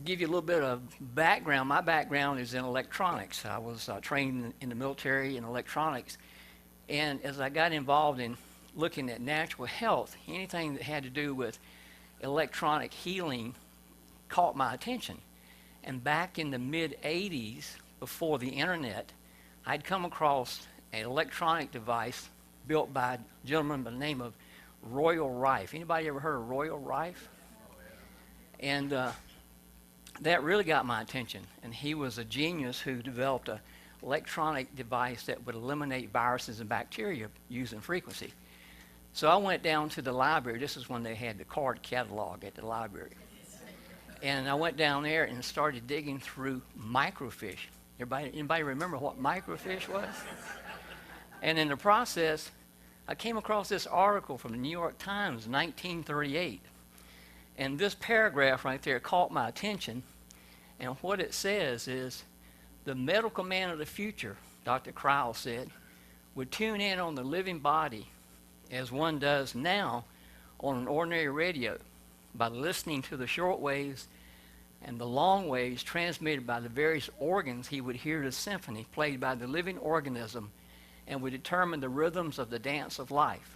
give you a little bit of background, my background is in electronics. I was trained in the military in electronics. And as I got involved in looking at natural health, anything that had to do with electronic healing caught my attention. And back in the mid-'80s, before the internet, I'd come across an electronic device built by a gentleman by the name of Royal Rife. Anybody ever heard of Royal Rife? And that really got my attention. And he was a genius who developed an electronic device that would eliminate viruses and bacteria using frequency. So I went down to the library. This is when they had the card catalog at the library. And I went down there and started digging through microfiche. Anybody remember what microfiche was? And in the process, I came across this article from the New York Times, 1938. And this paragraph right there caught my attention. And what it says is, the medical man of the future, Dr. Cryle said, would tune in on the living body as one does now on an ordinary radio by listening to the short waves and the long waves transmitted by the various organs. He would hear the symphony played by the living organism and would determine the rhythms of the dance of life.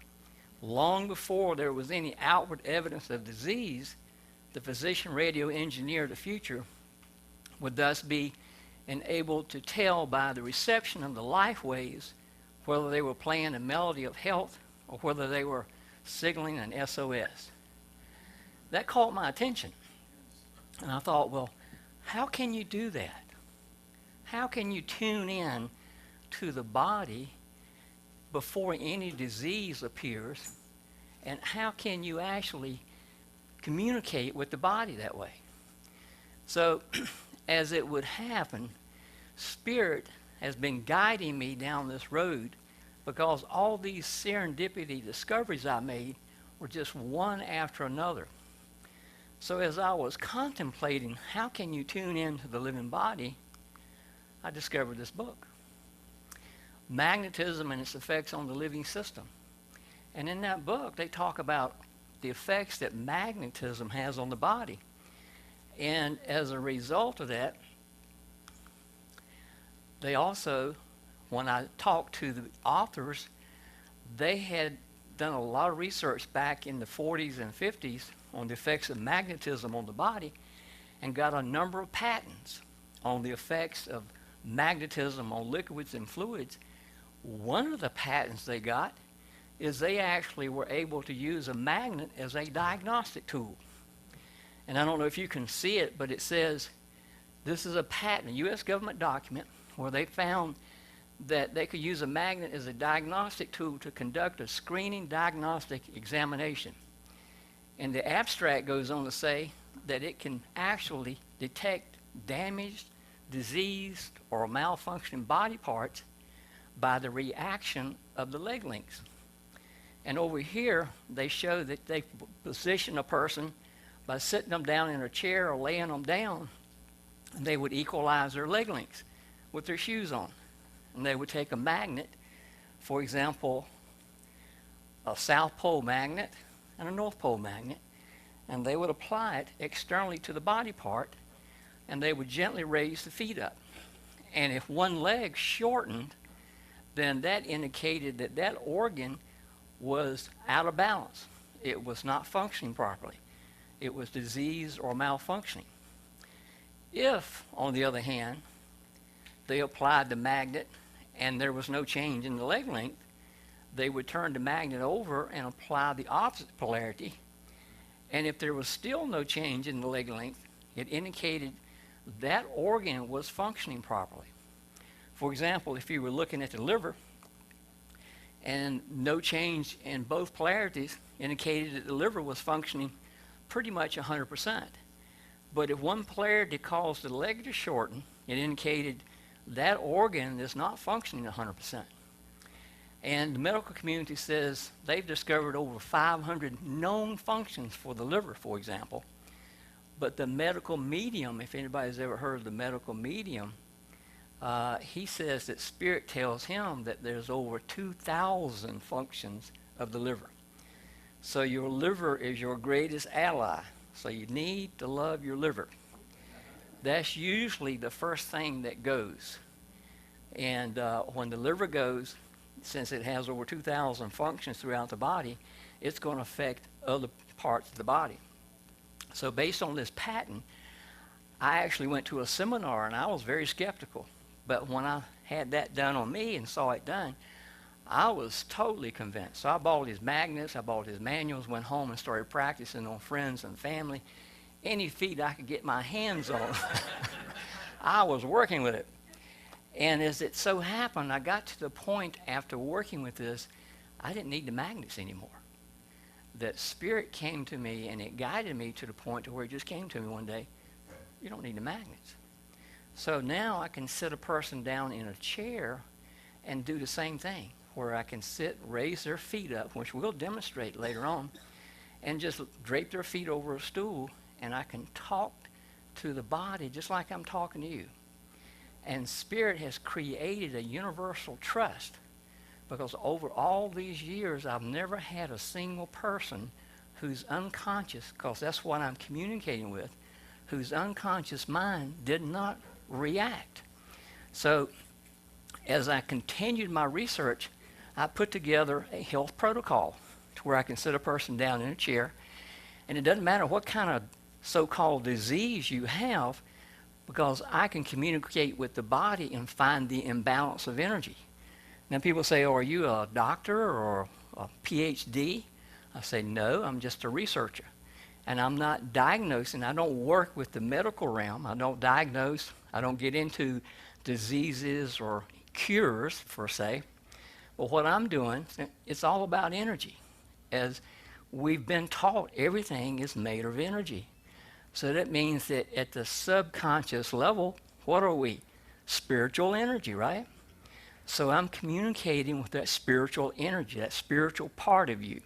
Long before there was any outward evidence of disease, the physician radio engineer of the future would thus be enabled to tell by the reception of the life waves whether they were playing a melody of health or whether they were signaling an SOS. That caught my attention. And I thought, well, how can you do that? How can you tune in to the body before any disease appears? And how can you actually communicate with the body that way? So, as it would happen, Spirit has been guiding me down this road because all these serendipity discoveries I made were just one after another. So as I was contemplating how can you tune into the living body, I discovered this book, Magnetism and Its Effects on the Living System. And in that book, they talk about the effects that magnetism has on the body. And as a result of that, they also, when I talked to the authors, they had done a lot of research back in the 40s and 50s on the effects of magnetism on the body and got a number of patents on the effects of magnetism on liquids and fluids. One of the patents they got is they actually were able to use a magnet as a diagnostic tool. And I don't know if you can see it, but it says this is a patent, a U.S. government document, where they found that they could use a magnet as a diagnostic tool to conduct a screening diagnostic examination. And the abstract goes on to say that it can actually detect damaged, diseased, or malfunctioning body parts by the reaction of the leg links. And over here, they show that they position a person by sitting them down in a chair or laying them down, and they would equalize their leg links with their shoes on. And they would take a magnet, for example, a South Pole magnet and a North Pole magnet, and they would apply it externally to the body part, and they would gently raise the feet up. And if one leg shortened, then that indicated that that organ was out of balance. It was not functioning properly. It was diseased or malfunctioning. If, on the other hand, they applied the magnet and there was no change in the leg length, they would turn the magnet over and apply the opposite polarity. And if there was still no change in the leg length, it indicated that organ was functioning properly. For example, if you were looking at the liver and no change in both polarities indicated that the liver was functioning pretty much 100%. But if one polarity caused the leg to shorten, it indicated that organ is not functioning 100%. And the medical community says they've discovered over 500 known functions for the liver, for example. But the medical medium, if anybody's ever heard of the medical medium, he says that Spirit tells him that there's over 2,000 functions of the liver. So your liver is your greatest ally. So you need to love your liver. that's usually the first thing that goes. And when the liver goes, since it has over 2,000 functions throughout the body, it's going to affect other parts of the body. So based on this pattern, I actually went to a seminar and I was very skeptical. But when I had that done on me and saw it done, I was totally convinced. So I bought his magnets, I bought his manuals, went home and started practicing on friends and family. Any feed I could get my hands on, I was working with it. And as it so happened, I got to the point after working with this, I didn't need the magnets anymore. That spirit came to me and it guided me to the point to where it just came to me one day, you don't need the magnets. So now I can sit a person down in a chair and do the same thing, where I can sit, raise their feet up, which we'll demonstrate later on, and just drape their feet over a stool, and I can talk to the body just like I'm talking to you. And Spirit has created a universal trust, because over all these years, I've never had a single person who's unconscious, because that's what I'm communicating with, whose unconscious mind did not react. So as I continued my research, I put together a health protocol to where I can sit a person down in a chair, and it doesn't matter what kind of so-called disease you have, because I can communicate with the body and find the imbalance of energy. Now people say, oh, are you a doctor or a PhD? I say, no, I'm just a researcher. And I'm not diagnosing. I don't work with the medical realm. I don't diagnose. I don't get into diseases or cures, per se. But what I'm doing, it's all about energy. As we've been taught, everything is made of energy. So that means that at the subconscious level, what are we? Spiritual energy, right? So I'm communicating with that spiritual energy, that spiritual part of you.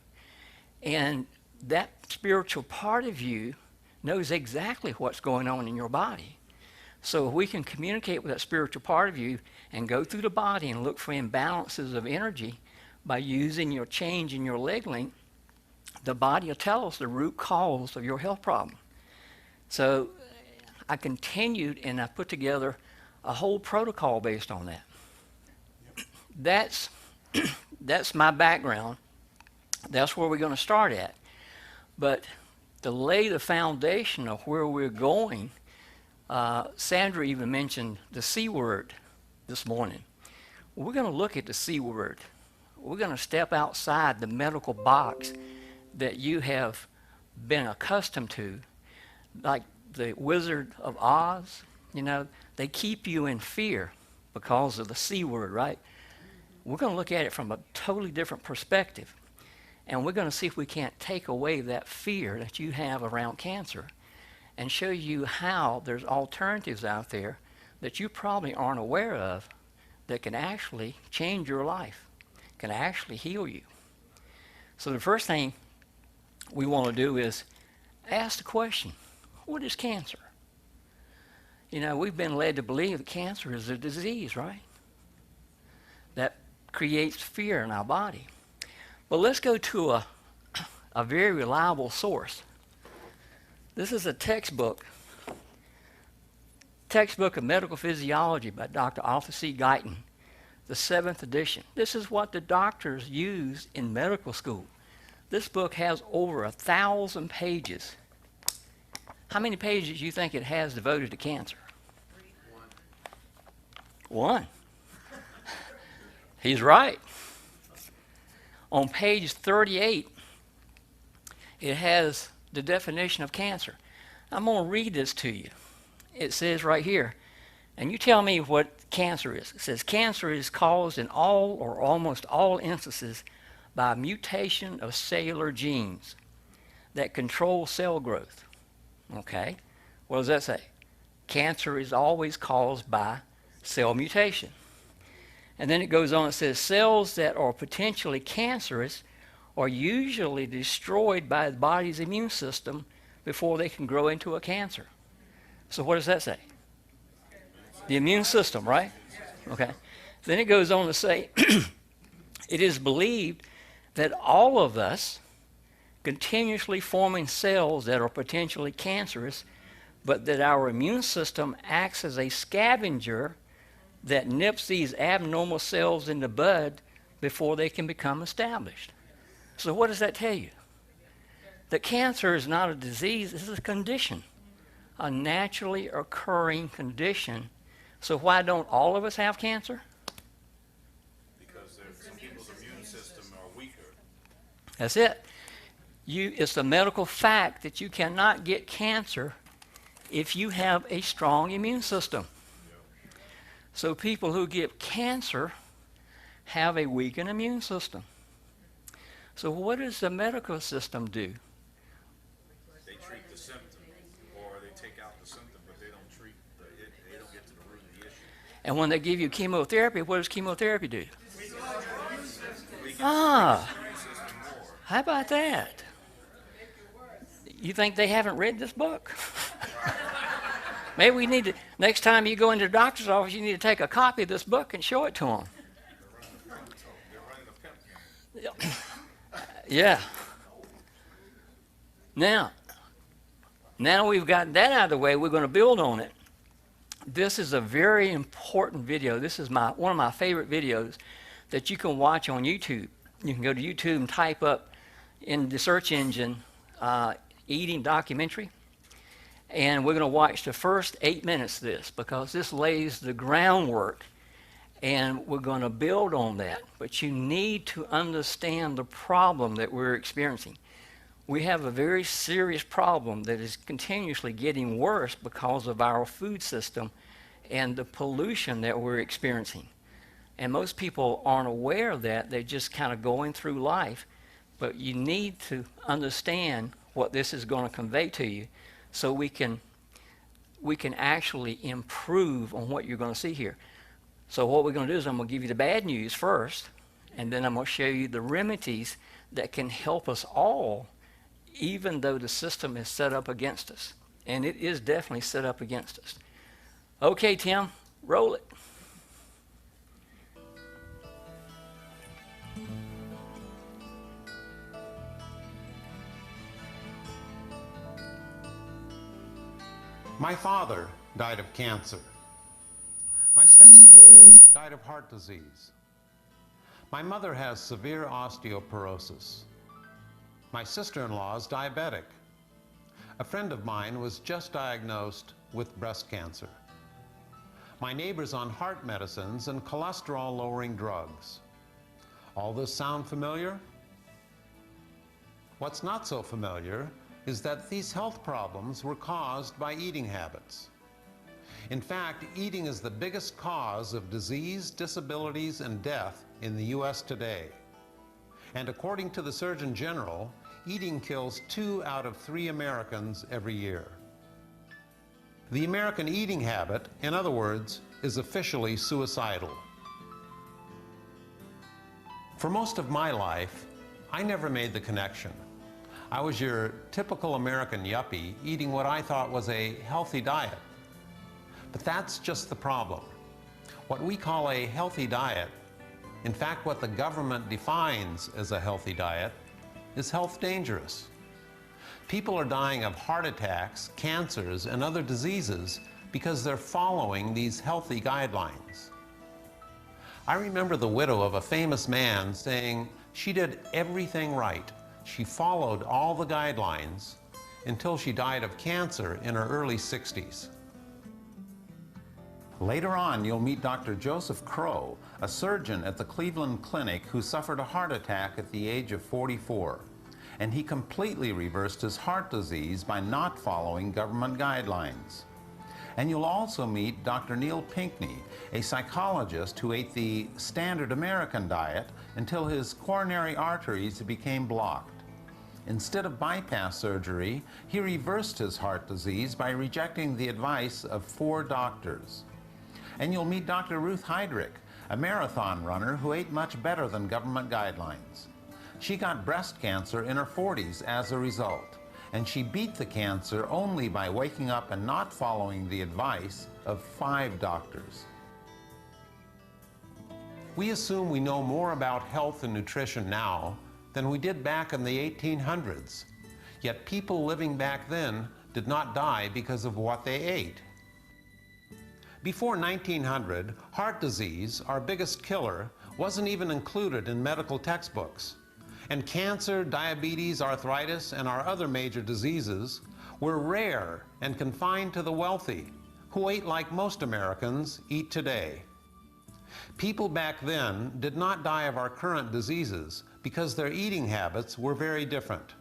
And that spiritual part of you knows exactly what's going on in your body. So if we can communicate with that spiritual part of you and go through the body and look for imbalances of energy by using your change in your leg length, the body will tell us the root cause of your health problem. So I continued and I put together a whole protocol based on that. That's my background. That's where we're going to start at. But to lay the foundation of where we're going, Sandra even mentioned the C word this morning. We're going to look at the C word. We're going to step outside the medical box that you have been accustomed to. Like the Wizard of Oz, you know, they keep you in fear because of the C word, right? We're going to look at it from a totally different perspective. And we're going to see if we can't take away that fear that you have around cancer and show you how there's alternatives out there that you probably aren't aware of that can actually change your life, can actually heal you. So the first thing we want to do is ask the question, what is cancer? You know, we've been led to believe that cancer is a disease, right? That creates fear in our body. But let's go to a very reliable source. This is a textbook of medical physiology by Dr. Arthur C. Guyton, the 7th edition. This is what the doctors use in medical school. This book has over 1,000 pages. How many pages do you think it has devoted to cancer? One. He's right. On page 38, it has the definition of cancer. I'm going to read this to you. It says right here, and you tell me what cancer is. It says, cancer is caused in all or almost all instances by a mutation of cellular genes that control cell growth. Okay, what does that say? Cancer is always caused by cell mutation. And then it goes on, it says, cells that are potentially cancerous are usually destroyed by the body's immune system before they can grow into a cancer. So what does that say? The immune system, right? Okay. Then it goes on to say, it is believed that all of us continuously forming cells that are potentially cancerous but that our immune system acts as a scavenger that nips these abnormal cells in the bud before they can become established. So what does that tell you? That cancer is not a disease, it's a condition, a naturally occurring condition. So why don't all of us have cancer? Because some people's immune system are weaker. That's it. It's a medical fact that you cannot get cancer if you have a strong immune system. So people who get cancer have a weakened immune system. So what does the medical system do? They treat the symptom, or they take out the symptom, but they don't treat they don't get to the root of the issue. And when they give you chemotherapy, what does chemotherapy do? How about that? You think they haven't read this book? Maybe we need to, next time you go into the doctor's office, you need to take a copy of this book and show it to them. Yeah. Now we've got that out of the way, we're going to build on it. This is a very important video. This is one of my favorite videos that you can watch on YouTube. You can go to YouTube and type up in the search engine, eating documentary. And we're going to watch the first 8 minutes of this because this lays the groundwork and we're going to build on that. But you need to understand the problem that we're experiencing. We have a very serious problem that is continuously getting worse because of our food system and the pollution that we're experiencing. And most people aren't aware of that. They're just kind of going through life. But you need to understand what this is going to convey to you so we can actually improve on what you're going to see here. So what we're going to do is I'm going to give you the bad news first, and then I'm going to show you the remedies that can help us all, even though the system is set up against us. And it is definitely set up against us. Okay, Tim, roll it. My father died of cancer. My stepmother died of heart disease. My mother has severe osteoporosis. My sister-in-law is diabetic. A friend of mine was just diagnosed with breast cancer. My neighbor's on heart medicines and cholesterol-lowering drugs. All this sound familiar? What's not so familiar is that these health problems were caused by eating habits. In fact, eating is the biggest cause of disease, disabilities, and death in the U.S. today. And according to the Surgeon General, eating kills 2 out of 3 Americans every year. The American eating habit, in other words, is officially suicidal. For most of my life, I never made the connection. I was your typical American yuppie eating what I thought was a healthy diet. But that's just the problem. What we call a healthy diet, in fact what the government defines as a healthy diet, is health dangerous. People are dying of heart attacks, cancers, and other diseases because they're following these healthy guidelines. I remember the widow of a famous man saying she did everything right. She followed all the guidelines until she died of cancer in her early 60s. Later on, you'll meet Dr. Joseph Crow, a surgeon at the Cleveland Clinic who suffered a heart attack at the age of 44. And he completely reversed his heart disease by not following government guidelines. And you'll also meet Dr. Neil Pinckney, a psychologist who ate the standard American diet until his coronary arteries became blocked. Instead of bypass surgery, he reversed his heart disease by rejecting the advice of 4 doctors. And you'll meet Dr. Ruth Heydrich, a marathon runner who ate much better than government guidelines. She got breast cancer in her 40s as a result, and she beat the cancer only by waking up and not following the advice of 5 doctors. We assume we know more about health and nutrition now than we did back in the 1800s. Yet people living back then did not die because of what they ate. Before 1900, heart disease, our biggest killer, wasn't even included in medical textbooks. And cancer, diabetes, arthritis, and our other major diseases were rare and confined to the wealthy, who ate like most Americans eat today. People back then did not die of our current diseases because their eating habits were very different.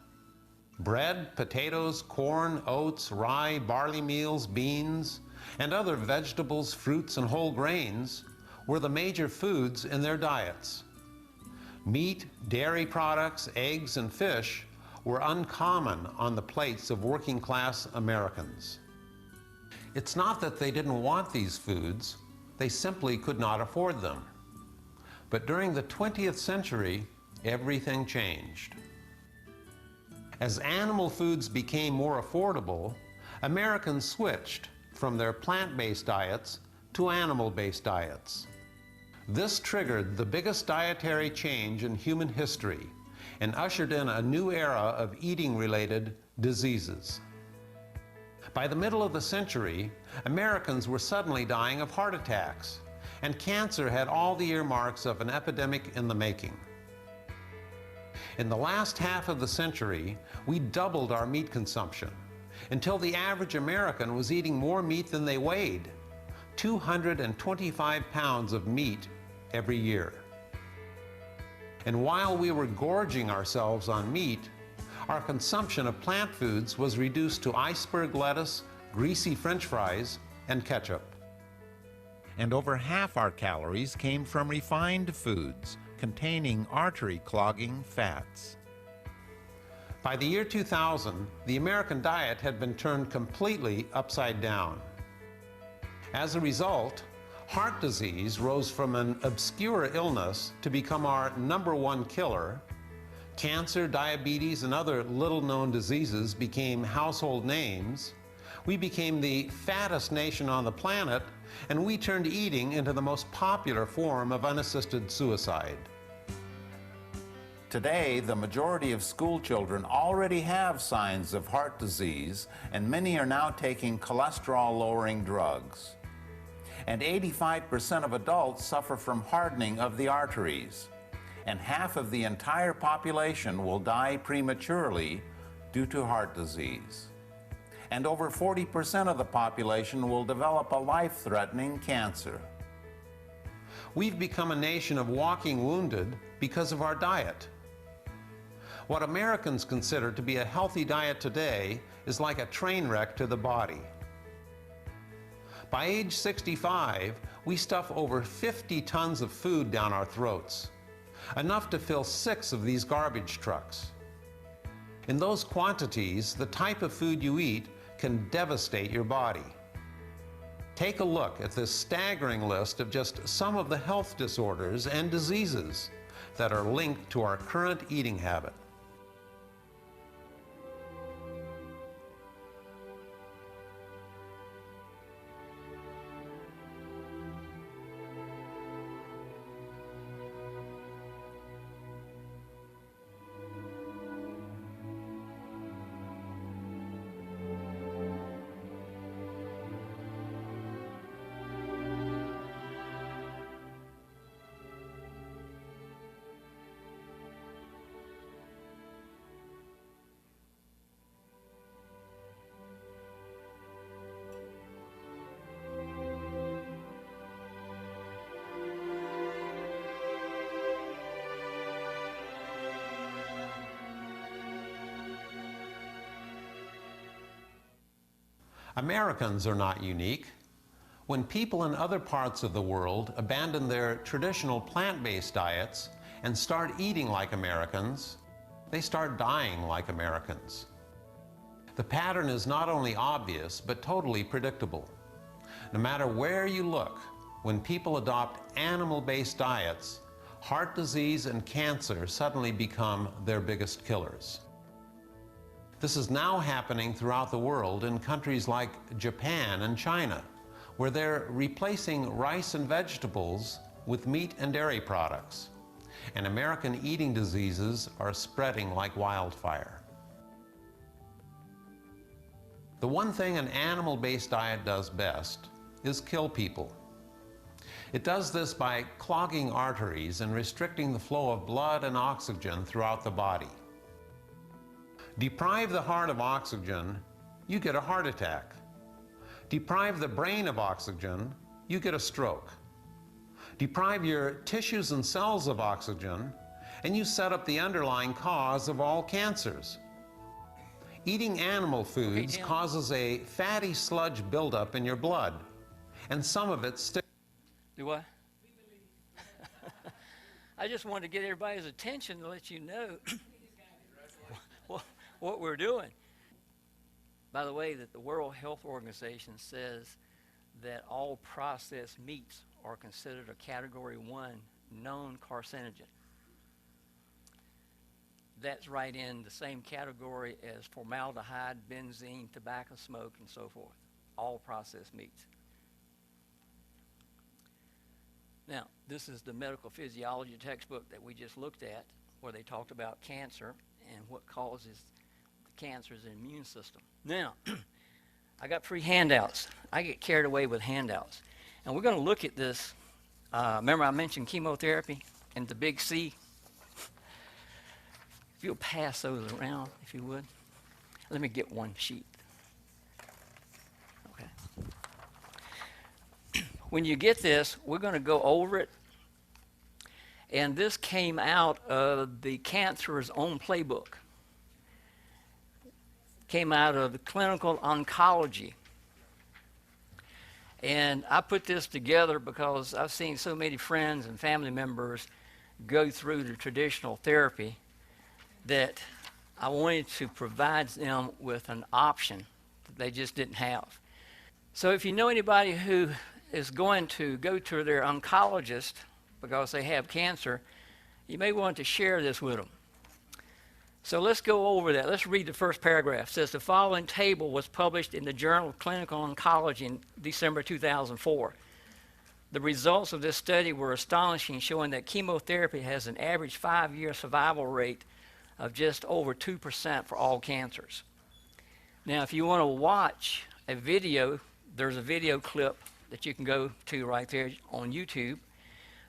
Bread, potatoes, corn, oats, rye, barley meals, beans, and other vegetables, fruits, and whole grains were the major foods in their diets. Meat, dairy products, eggs, and fish were uncommon on the plates of working-class Americans. It's not that they didn't want these foods, they simply could not afford them. But during the 20th century, everything changed. As animal foods became more affordable, Americans switched from their plant-based diets to animal-based diets. This triggered the biggest dietary change in human history and ushered in a new era of eating-related diseases. By the middle of the century, Americans were suddenly dying of heart attacks, and cancer had all the earmarks of an epidemic in the making. In the last half of the century, we doubled our meat consumption, until the average American was eating more meat than they weighed, 225 pounds of meat every year. And while we were gorging ourselves on meat, our consumption of plant foods was reduced to iceberg lettuce, greasy French fries, and ketchup. And over half our calories came from refined foods containing artery-clogging fats. By the year 2000, the American diet had been turned completely upside down. As a result, heart disease rose from an obscure illness to become our #1 killer. Cancer, diabetes, and other little-known diseases became household names. We became the fattest nation on the planet, and we turned eating into the most popular form of unassisted suicide. Today, the majority of school children already have signs of heart disease, and many are now taking cholesterol-lowering drugs. And 85% of adults suffer from hardening of the arteries, and half of the entire population will die prematurely due to heart disease. And over 40% of the population will develop a life-threatening cancer. We've become a nation of walking wounded because of our diet. What Americans consider to be a healthy diet today is like a train wreck to the body. By age 65, we stuff over 50 tons of food down our throats, enough to fill 6 of these garbage trucks. In those quantities, the type of food you eat can devastate your body. Take a look at this staggering list of just some of the health disorders and diseases that are linked to our current eating habit. Americans are not unique. When people in other parts of the world abandon their traditional plant-based diets and start eating like Americans, they start dying like Americans. The pattern is not only obvious, but totally predictable. No matter where you look, when people adopt animal-based diets, heart disease and cancer suddenly become their biggest killers. This is now happening throughout the world in countries like Japan and China, where they're replacing rice and vegetables with meat and dairy products. And American eating diseases are spreading like wildfire. The one thing an animal-based diet does best is kill people. It does this by clogging arteries and restricting the flow of blood and oxygen throughout the body. Deprive the heart of oxygen, you get a heart attack. Deprive the brain of oxygen, you get a stroke. Deprive your tissues and cells of oxygen, and you set up the underlying cause of all cancers. Eating animal foods causes a fatty sludge buildup in your blood, and some of it sticks. Do what? I just wanted to get everybody's attention to let you know what we're doing. By the way, that the World Health Organization says that all processed meats are considered a Category 1 known carcinogen. That's right in the same category as formaldehyde, benzene, tobacco smoke, and so forth. All processed meats. Now, this is the medical physiology textbook that we just looked at, where they talked about cancer and what causes the cancer's immune system. Now, I got 3 handouts. I get carried away with handouts. And we're going to look at this. Remember I mentioned chemotherapy and the big C? If you'll pass those around, if you would. Let me get one sheet. Okay. When you get this, we're going to go over it. And this came out of the cancer's own playbook. Came out of the clinical oncology. And I put this together because I've seen so many friends and family members go through the traditional therapy that I wanted to provide them with an option that they just didn't have. So if you know anybody who is going to go to their oncologist because they have cancer, you may want to share this with them. So let's go over that. Let's read the first paragraph. It says the following table was published in the Journal of Clinical Oncology in December 2004. The results of this study were astonishing, showing that chemotherapy has an average 5-year survival rate of just over 2% for all cancers. Now, if you want to watch a video, there's a video clip that you can go to right there on YouTube.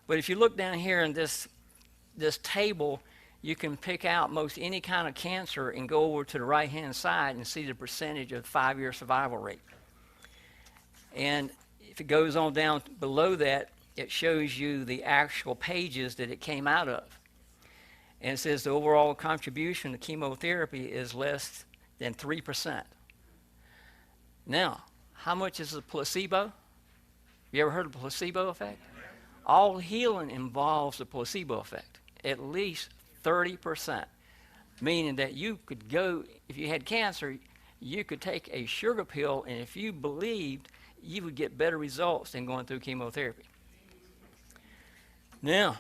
But if you look down here in this table, you can pick out most any kind of cancer and go over to the right-hand side and see the percentage of 5-year survival rate. And if it goes on down below that, it shows you the actual pages that it came out of. And it says the overall contribution to chemotherapy is less than 3%. Now, how much is a placebo? You ever heard of the placebo effect? All healing involves a placebo effect, at least 30%, meaning that you could go, if you had cancer, you could take a sugar pill, and if you believed, you would get better results than going through chemotherapy. Now,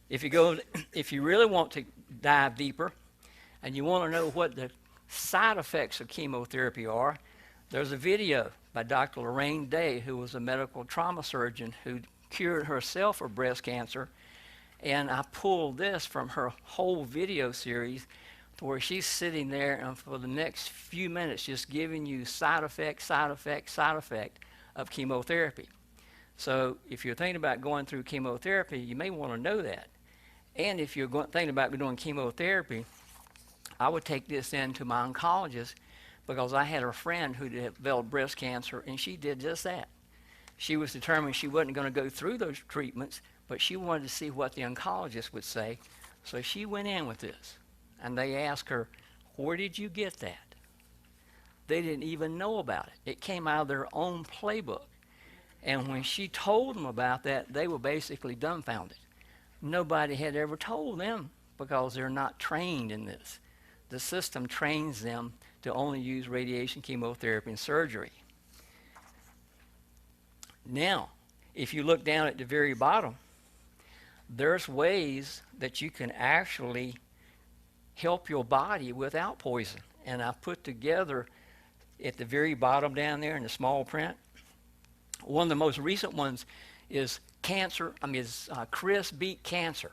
if you really want to dive deeper and you want to know what the side effects of chemotherapy are, there's a video by Dr. Lorraine Day, who was a medical trauma surgeon who cured herself of breast cancer. And I pulled this from her whole video series to where she's sitting there and for the next few minutes just giving you side effect of chemotherapy. So if you're thinking about going through chemotherapy, you may want to know that. And if you're thinking about doing chemotherapy, I would take this in to my oncologist because I had a friend who developed breast cancer, and she did just that. She was determined she wasn't going to go through those treatments, but she wanted to see what the oncologist would say. So she went in with this, and they asked her, where did you get that? They didn't even know about it. It came out of their own playbook. And when she told them about that, they were basically dumbfounded. Nobody had ever told them because they're not trained in this. The system trains them to only use radiation, chemotherapy, and surgery. Now, if you look down at the very bottom, there's ways that you can actually help your body without poison. And I put together at the very bottom down there in the small print, one of the most recent ones is Chris Beat Cancer.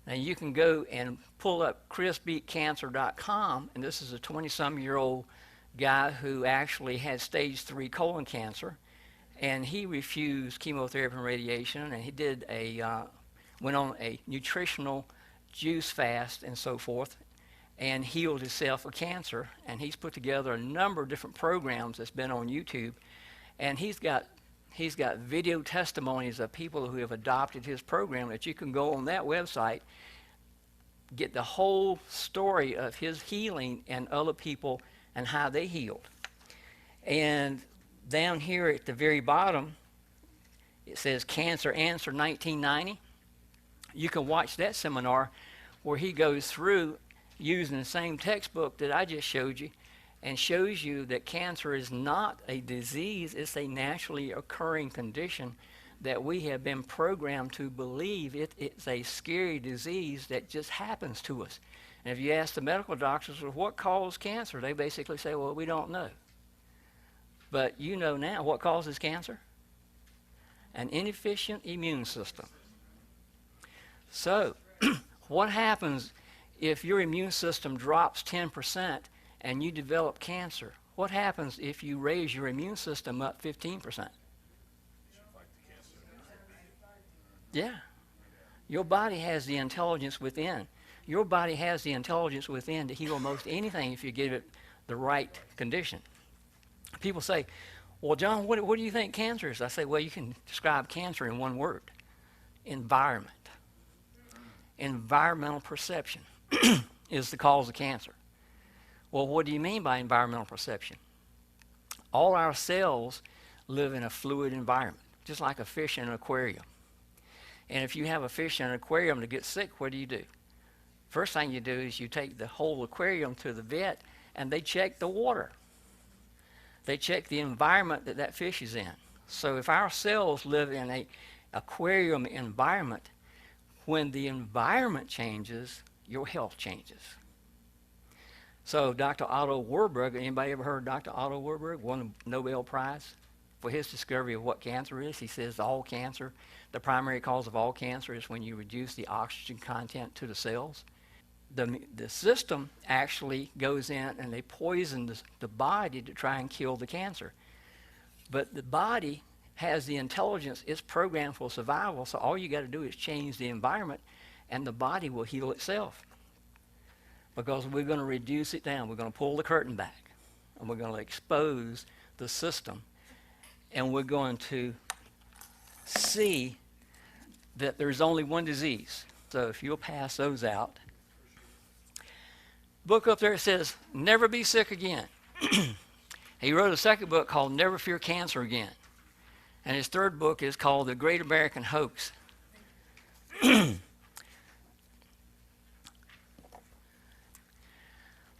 Now you can go and pull up chrisbeatcancer.com, and this is a 20-some-year-old guy who actually had stage 3 colon cancer, and he refused chemotherapy and radiation, and he did went on a nutritional juice fast and so forth, and healed himself of cancer. And he's put together a number of different programs that's been on YouTube, and he's got video testimonies of people who have adopted his program that you can go on that website, get the whole story of his healing and other people and how they healed. And down here at the very bottom, it says Cancer Answer 1990. You can watch that seminar where he goes through using the same textbook that I just showed you and shows you that cancer is not a disease, it's a naturally occurring condition that we have been programmed to believe it's a scary disease that just happens to us. And if you ask the medical doctors, well, what caused cancer? They basically say, well, we don't know. But you know now what causes cancer? An inefficient immune system. So what happens if your immune system drops 10% and you develop cancer? What happens if you raise your immune system up 15%? Yeah. Your body has the intelligence within. Your body has the intelligence within to heal most anything if you give it the right condition. People say, well, John, what do you think cancer is? I say, well, you can describe cancer in one word: environment. Environmental perception is the cause of cancer. Well, what do you mean by environmental perception? All our cells live in a fluid environment, just like a fish in an aquarium. And if you have a fish in an aquarium that gets sick, what do? First thing you do is you take the whole aquarium to the vet, and they check the water. They check the environment that that fish is in. So if our cells live in an aquarium environment, when the environment changes, your health changes. So Dr. Otto Warburg, anybody ever heard of Dr. Otto Warburg? Won the Nobel Prize for his discovery of what cancer is. He says all cancer, the primary cause of all cancer is when you reduce the oxygen content to the cells. The system actually goes in and they poison the body to try and kill the cancer. But the body has the intelligence, it's programmed for survival, so all you got to do is change the environment and the body will heal itself. Because we're going to reduce it down. We're going to pull the curtain back and we're going to expose the system, and we're going to see that there's only one disease. So if you'll pass those out. Book up there says, Never Be Sick Again. He wrote a second book called Never Fear Cancer Again. And his third book is called The Great American Hoax.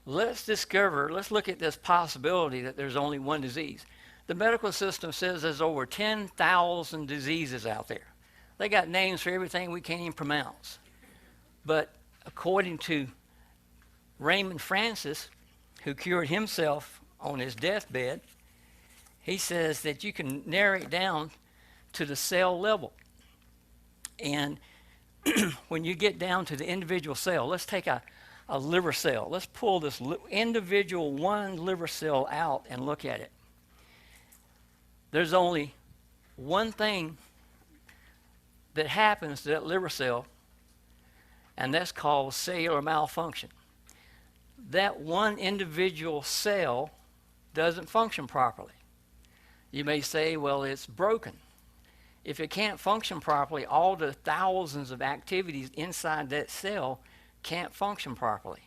Let's look at this possibility that there's only one disease. The medical system says there's over 10,000 diseases out there. They got names for everything we can't even pronounce. But according to Raymond Francis, who cured himself on his deathbed, he says that you can narrow it down to the cell level. And when you get down to the individual cell, let's take a liver cell. Let's pull this individual one liver cell out and look at it. There's only one thing that happens to that liver cell, and that's called cellular malfunction. That one individual cell doesn't function properly. You may say, well, it's broken. If it can't function properly, all the thousands of activities inside that cell can't function properly.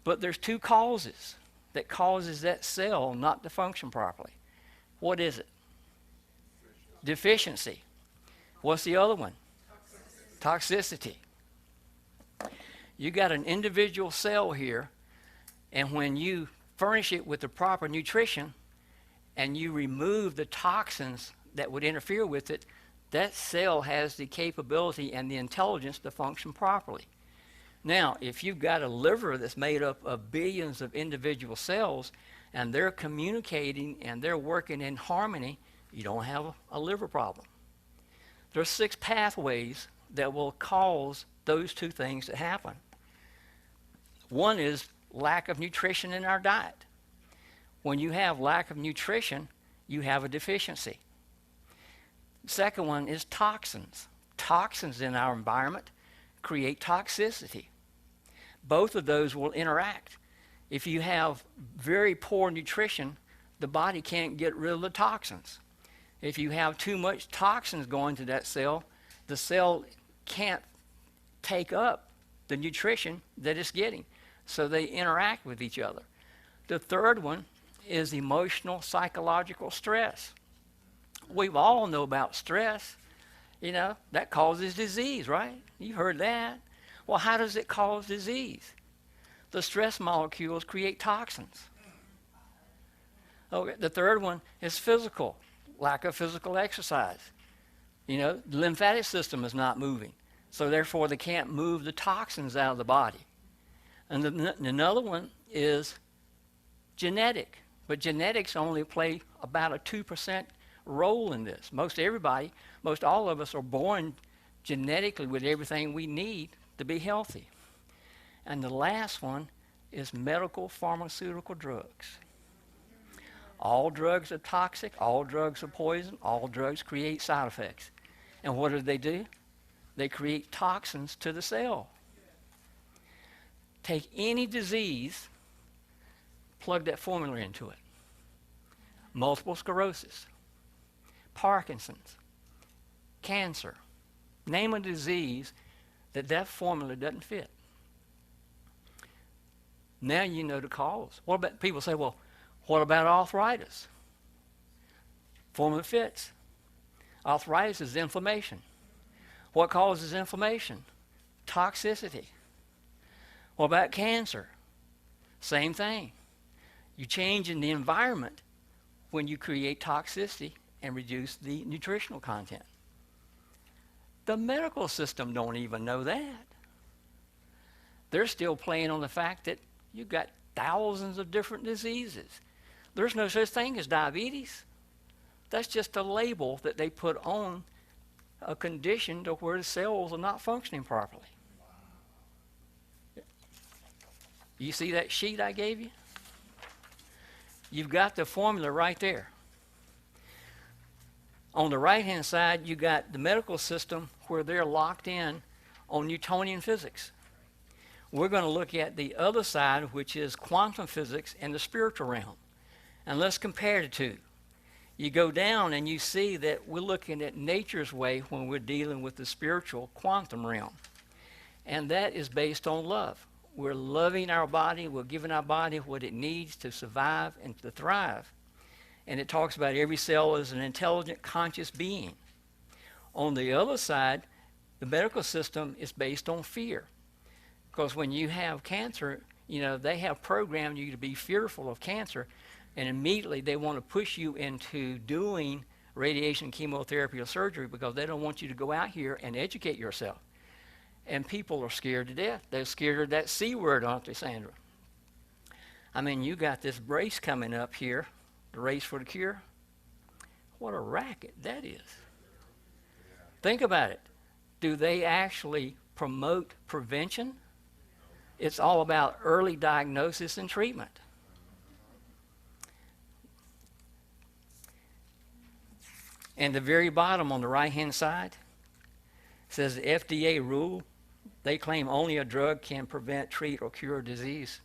But there's two causes that causes that cell not to function properly. What is it? Deficiency. What's the other one? Toxicity. You got an individual cell here, and when you furnish it with the proper nutrition and you remove the toxins that would interfere with it, that cell has the capability and the intelligence to function properly. Now, if you've got a liver that's made up of billions of individual cells and they're communicating and they're working in harmony, you don't have a liver problem. There are 6 pathways that will cause those two things to happen. One is lack of nutrition in our diet. When you have lack of nutrition, you have a deficiency. The second one is toxins. Toxins in our environment create toxicity. Both of those will interact. If you have very poor nutrition, the body can't get rid of the toxins. If you have too much toxins going to that cell, the cell can't take up the nutrition that it's getting. So they interact with each other. The third one is emotional, psychological stress. We all know about stress. You know, that causes disease, right? You've heard that. Well, how does it cause disease? The stress molecules create toxins. Okay, the third one is physical, lack of physical exercise. You know, the lymphatic system is not moving, so therefore they can't move the toxins out of the body. And another one is genetic, but genetics only play about a 2% role in this. Most all of us are born genetically with everything we need to be healthy. And the last one is medical pharmaceutical drugs. All drugs are toxic, all drugs are poison, all drugs create side effects. And what do? They create toxins to the cell. Take any disease, plug that formula into it. Multiple sclerosis, Parkinson's, cancer. Name a disease that formula doesn't fit. Now you know the cause. What about, people say, well, what about arthritis? Formula fits. Arthritis is inflammation. What causes inflammation? Toxicity. What about cancer? Same thing. You change in the environment when you create toxicity and reduce the nutritional content. The medical system don't even know that. They're still playing on the fact that you've got thousands of different diseases. There's no such thing as diabetes. That's just a label that they put on a condition to where the cells are not functioning properly. You see that sheet I gave you? You've got the formula right there. On the right-hand side, you got the medical system where they're locked in on Newtonian physics. We're going to look at the other side, which is quantum physics and the spiritual realm. And let's compare the two. You go down and you see that we're looking at nature's way when we're dealing with the spiritual quantum realm. And that is based on love. We're loving our body. We're giving our body what it needs to survive and to thrive. And it talks about every cell as an intelligent, conscious being. On the other side, the medical system is based on fear. Because when you have cancer, you know, they have programmed you to be fearful of cancer, and immediately they want to push you into doing radiation, chemotherapy, or surgery because they don't want you to go out here and educate yourself. And people are scared to death. They're scared of that C word, aren't they, Sandra? I mean, you got this race coming up here, the race for the cure. What a racket that is. Think about it. Do they actually promote prevention? It's all about early diagnosis and treatment. And the very bottom on the right-hand side says the FDA rule. They claim only a drug can prevent, treat, or cure disease.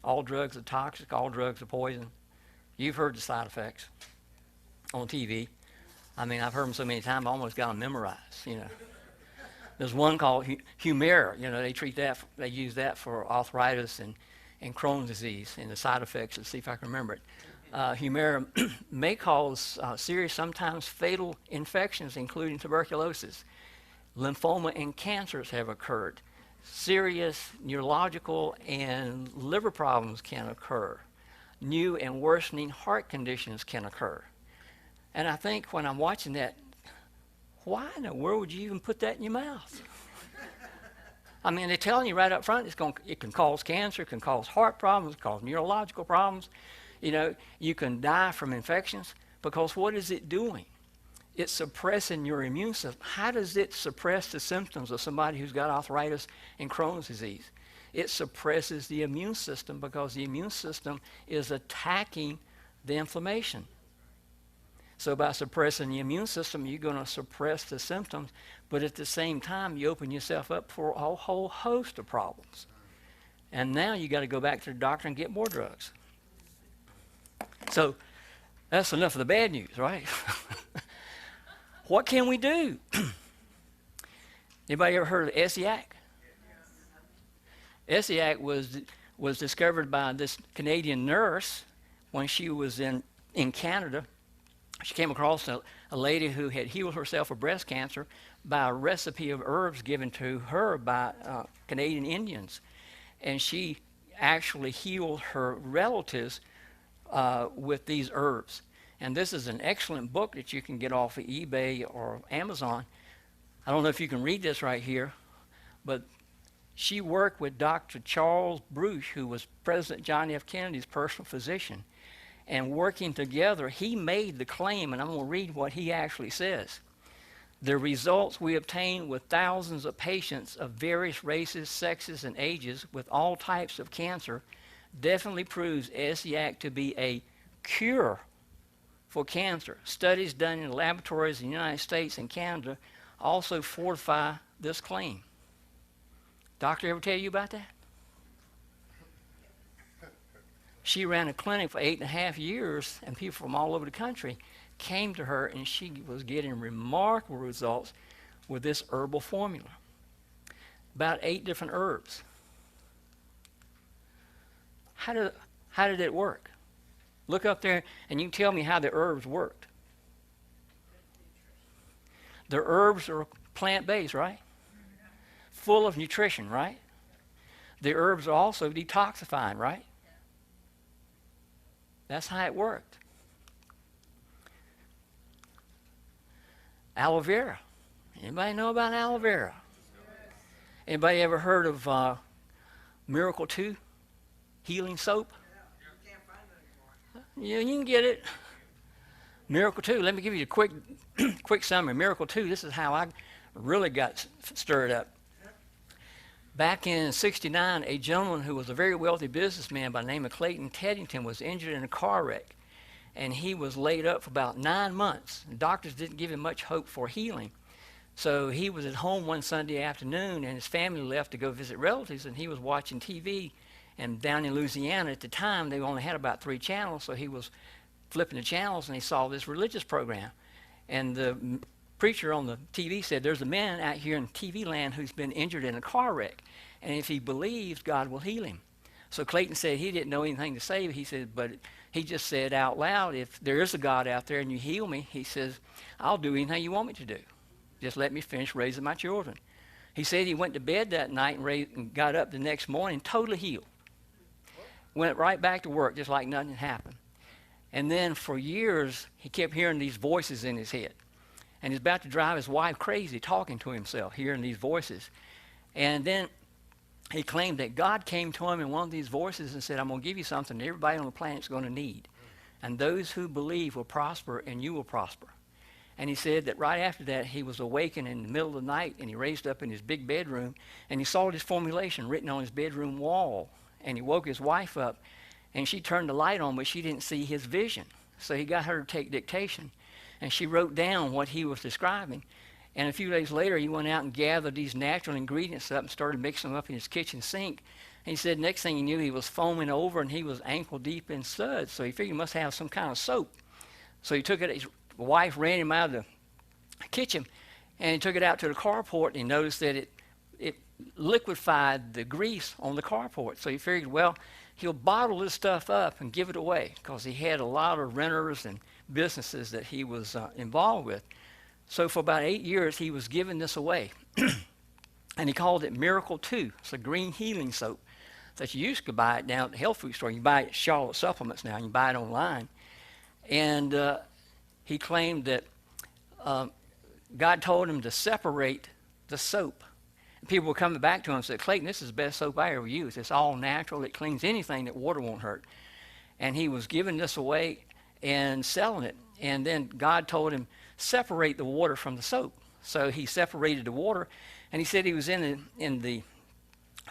All drugs are toxic. All drugs are poison. You've heard the side effects on TV. I mean, I've heard them so many times, I almost got them memorized, you know. There's one called Humira. You know, they treat that, they use that for arthritis and Crohn's disease, and the side effects. Let's see if I can remember it. Humira may cause serious, sometimes fatal infections, including tuberculosis. Lymphoma and cancers have occurred. Serious neurological and liver problems can occur. New and worsening heart conditions can occur. And I think when I'm watching that, why in the world would you even put that in your mouth? I mean, they're telling you right up front it can cause cancer, it can cause heart problems, it can cause neurological problems. You know, you can die from infections because what is it doing? It's suppressing your immune system. How does it suppress the symptoms of somebody who's got arthritis and Crohn's disease? it suppresses the immune system because the immune system is attacking the inflammation. So by suppressing the immune system, you're going to suppress the symptoms, but at the same time, you open yourself up for a whole host of problems. And now you got to go back to the doctor and get more drugs. So that's enough of the bad news, right? What can we do? Anybody ever heard of ESIAC? ESIAC was discovered by this Canadian nurse when she was in Canada. She came across a lady who had healed herself of breast cancer by a recipe of herbs given to her by Canadian Indians. And she actually healed her relatives with these herbs. And this is an excellent book that you can get off of eBay or Amazon. I don't know if you can read this right here, but she worked with Dr. Charles Bruce, who was President John F. Kennedy's personal physician. And working together, he made the claim, and I'm going to read what he actually says. The results we obtained with thousands of patients of various races, sexes, and ages with all types of cancer definitely proves ESIAC to be a cure for cancer. Studies done in laboratories in the United States and Canada also fortify this claim. Doctor ever tell you about that? She ran a clinic for 8.5 years, and people from all over the country came to her, and she was getting remarkable results with this herbal formula. About 8 different herbs. How did it work? Look up there, and you can tell me how the herbs worked. The herbs are plant-based, right? Full of nutrition, right? The herbs are also detoxifying, right? That's how it worked. Aloe vera. Anybody know about aloe vera? Anybody ever heard of Miracle 2 healing soap? Yeah, you can get it. Miracle 2. Let me give you a quick summary. Miracle 2. This is how I really got stirred up. Back in '69, a gentleman who was a very wealthy businessman by the name of Clayton Teddington was injured in a car wreck, and he was laid up for about 9 months. The doctors didn't give him much hope for healing. So he was at home one Sunday afternoon, and his family left to go visit relatives, and he was watching TV. And down in Louisiana at the time, they only had about 3 channels, so he was flipping the channels, and he saw this religious program. And the preacher on the TV said, there's a man out here in TV land who's been injured in a car wreck, and if he believes, God will heal him. So Clayton said he didn't know anything to say, but he said, but he just said out loud, if there is a God out there and you heal me, he says, I'll do anything you want me to do. Just let me finish raising my children. He said he went to bed that night and got up the next morning totally healed. Went right back to work just like nothing had happened. And then for years, he kept hearing these voices in his head. And he's about to drive his wife crazy talking to himself, hearing these voices. And then he claimed that God came to him in one of these voices and said, I'm going to give you something that everybody on the planet is going to need. And those who believe will prosper, and you will prosper. And he said that right after that, he was awakened in the middle of the night, and he raised up in his big bedroom, and he saw this formulation written on his bedroom wall. And he woke his wife up, and she turned the light on, but she didn't see his vision. So he got her to take dictation, and she wrote down what he was describing. And a few days later, he went out and gathered these natural ingredients up and started mixing them up in his kitchen sink. And he said next thing he knew, he was foaming over, and he was ankle deep in suds. So he figured he must have some kind of soap. So he took it, his wife ran him out of the kitchen, and he took it out to the carport, and he noticed that it liquefied the grease on the carport. So he figured, well, he'll bottle this stuff up and give it away, because he had a lot of renters and businesses that he was involved with. So for about 8 years, he was giving this away. And he called it Miracle 2. It's a green healing soap that you used to buy it down at the health food store. You buy it at Charlotte Supplements now. You can buy it online. And he claimed that God told him to separate the soap. People were coming back to him and said, Clayton, this is the best soap I ever used. It's all natural. It cleans anything that water won't hurt. And he was giving this away and selling it. And then God told him, separate the water from the soap. So he separated the water. And he said he was in the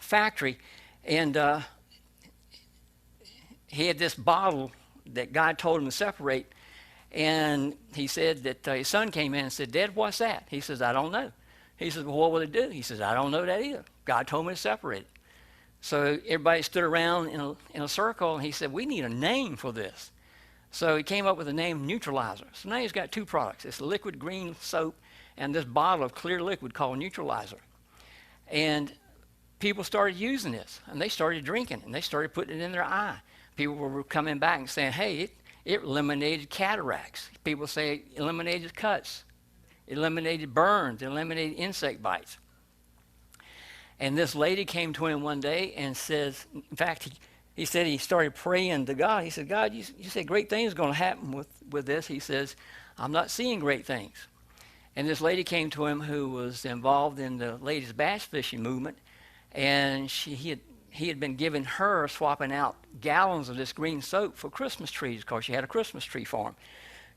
factory, And he had this bottle that God told him to separate. And he said that his son came in and said, "Dad, what's that?" He says, "I don't know." He says, "Well, what will it do?" He says, "I don't know that either. God told me to separate it." So everybody stood around in a circle, and he said, "We need a name for this." So he came up with the name Neutralizer. So now he's got two products. It's liquid green soap and this bottle of clear liquid called Neutralizer. And people started using this, and they started drinking, and they started putting it in their eye. People were coming back and saying, "Hey, it eliminated cataracts." People say it eliminated cuts, it eliminated burns, it eliminated insect bites. And this lady came to him one day and says, in fact, he said he started praying to God. He said, "God, you said great things are going to happen with this." He says, "I'm not seeing great things." And this lady came to him who was involved in the ladies' bass fishing movement, and he had been giving her, swapping out gallons of this green soap for Christmas trees because she had a Christmas tree farm.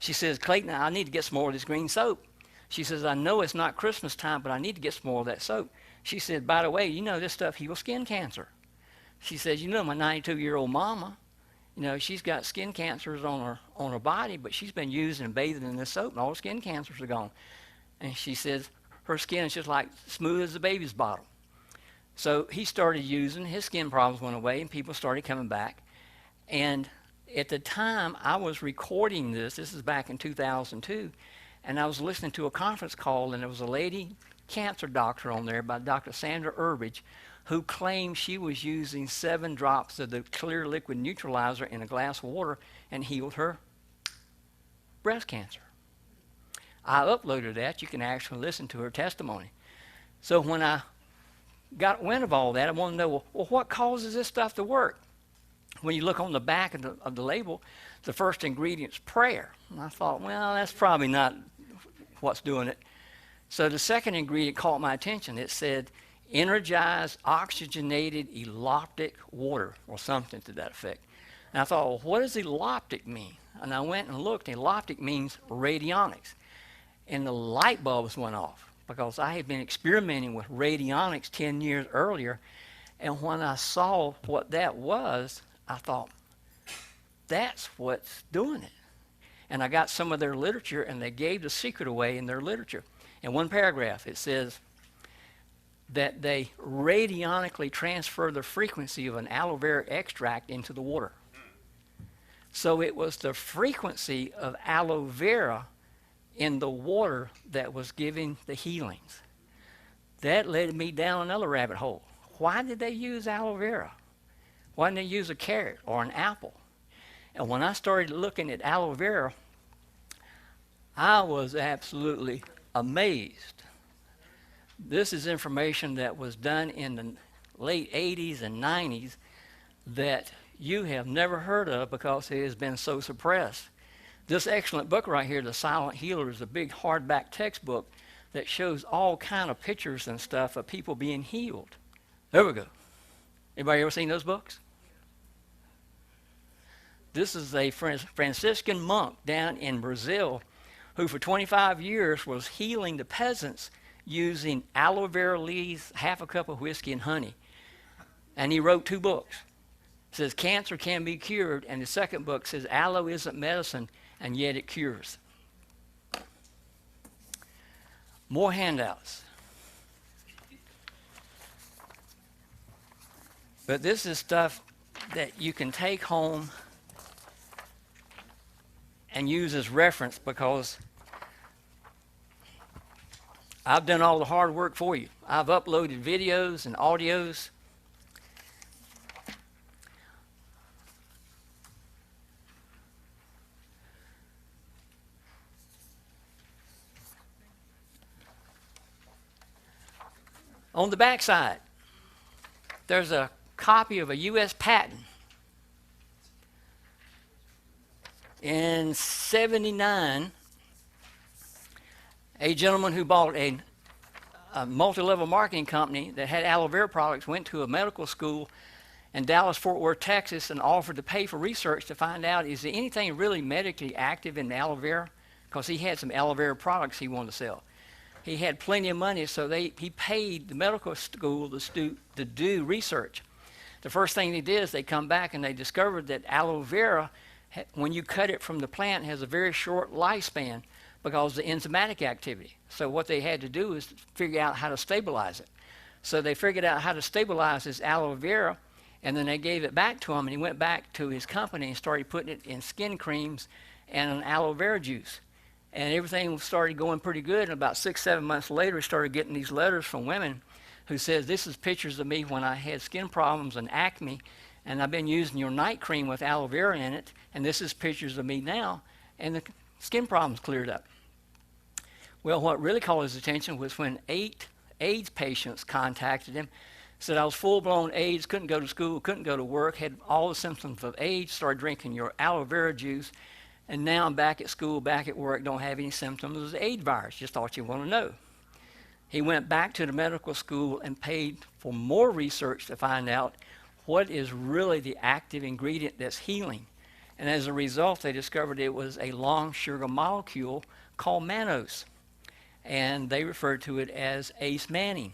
She says, "Clayton, I need to get some more of this green soap." She says, "I know it's not Christmas time, but I need to get some more of that soap." She said, "By the way, you know this stuff heals skin cancer." She says, "You know my 92-year-old mama, you know, she's got skin cancers on her body, but she's been using and bathing in this soap, and all the skin cancers are gone." And she says, "Her skin is just like smooth as a baby's bottle." So he started using, his skin problems went away, and people started coming back. And at the time I was recording this is back in 2002, and I was listening to a conference call, and there was a lady cancer doctor on there by Dr. Sandra Urbridge, who claimed she was using 7 drops of the clear liquid Neutralizer in a glass of water and healed her breast cancer. I uploaded that. You can actually listen to her testimony. So when I got wind of all that, I wanted to know, well, what causes this stuff to work? When you look on the back of the label, the first ingredient's prayer. And I thought, well, that's probably not what's doing it. So the second ingredient caught my attention. It said, "Energized oxygenated eloptic water," or something to that effect. And I thought, well, what does eloptic mean? And I went and looked. Eloptic means radionics. And the light bulbs went off because I had been experimenting with radionics 10 years earlier. And when I saw what that was, I thought, that's what's doing it. And I got some of their literature, and they gave the secret away in their literature. In one paragraph, it says that they radionically transfer the frequency of an aloe vera extract into the water. So it was the frequency of aloe vera in the water that was giving the healings. That led me down another rabbit hole. Why did they use aloe vera? Why didn't they use a carrot or an apple? And when I started looking at aloe vera, I was absolutely amazed. This is information that was done in the late 80s and 90s that you have never heard of because it has been so suppressed. This excellent book right here, The Silent Healer, is a big hardback textbook that shows all kind of pictures and stuff of people being healed. There we go. Anybody ever seen those books? This is a Franciscan monk down in Brazil who for 25 years was healing the peasants using aloe vera leaves, half a cup of whiskey, and honey. And he wrote 2 books. It says Cancer Can Be Cured, and the second book says Aloe Isn't Medicine, and Yet It Cures. More handouts. But this is stuff that you can take home and use as reference because I've done all the hard work for you. I've uploaded videos and audios. On the back side, there's a copy of a U.S. patent. In '79, a gentleman who bought a multi-level marketing company that had aloe vera products went to a medical school in Dallas, Fort Worth, Texas, and offered to pay for research to find out, is there anything really medically active in the aloe vera? Because he had some aloe vera products he wanted to sell. He had plenty of money, so he paid the medical school to do research. The first thing they did is they come back and they discovered that aloe vera, when you cut it from the plant, has a very short lifespan because of the enzymatic activity. So what they had to do is figure out how to stabilize it. So they figured out how to stabilize this aloe vera, and then they gave it back to him, and he went back to his company and started putting it in skin creams and an aloe vera juice. And everything started going pretty good, and about 6-7 months later, he started getting these letters from women who says, this is pictures of me when I had skin problems and acne, and I've been using your night cream with aloe vera in it, and this is pictures of me now, and the skin problems cleared up. Well, what really caught his attention was when 8 AIDS patients contacted him, said I was full-blown AIDS, couldn't go to school, couldn't go to work, had all the symptoms of AIDS, started drinking your aloe vera juice, and now I'm back at school, back at work, don't have any symptoms of the AIDS virus. Just thought you want to know. He went back to the medical school and paid for more research to find out what is really the active ingredient that's healing. And as a result, they discovered it was a long sugar molecule called mannose. And they referred to it as Ace Manning.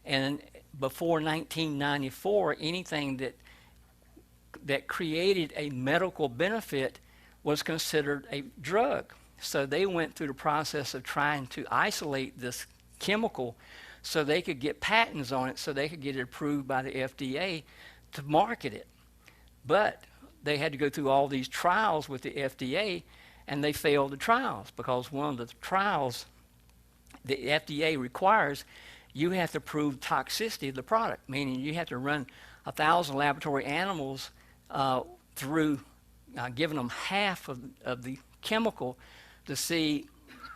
And before 1994, anything that created a medical benefit was considered a drug. So they went through the process of trying to isolate this chemical so they could get patents on it, so they could get it approved by the FDA to market it. But they had to go through all these trials with the FDA, and they failed the trials because one of the trials the FDA requires, you have to prove toxicity of the product, meaning you have to run 1,000 laboratory animals through giving them half of the chemical to see.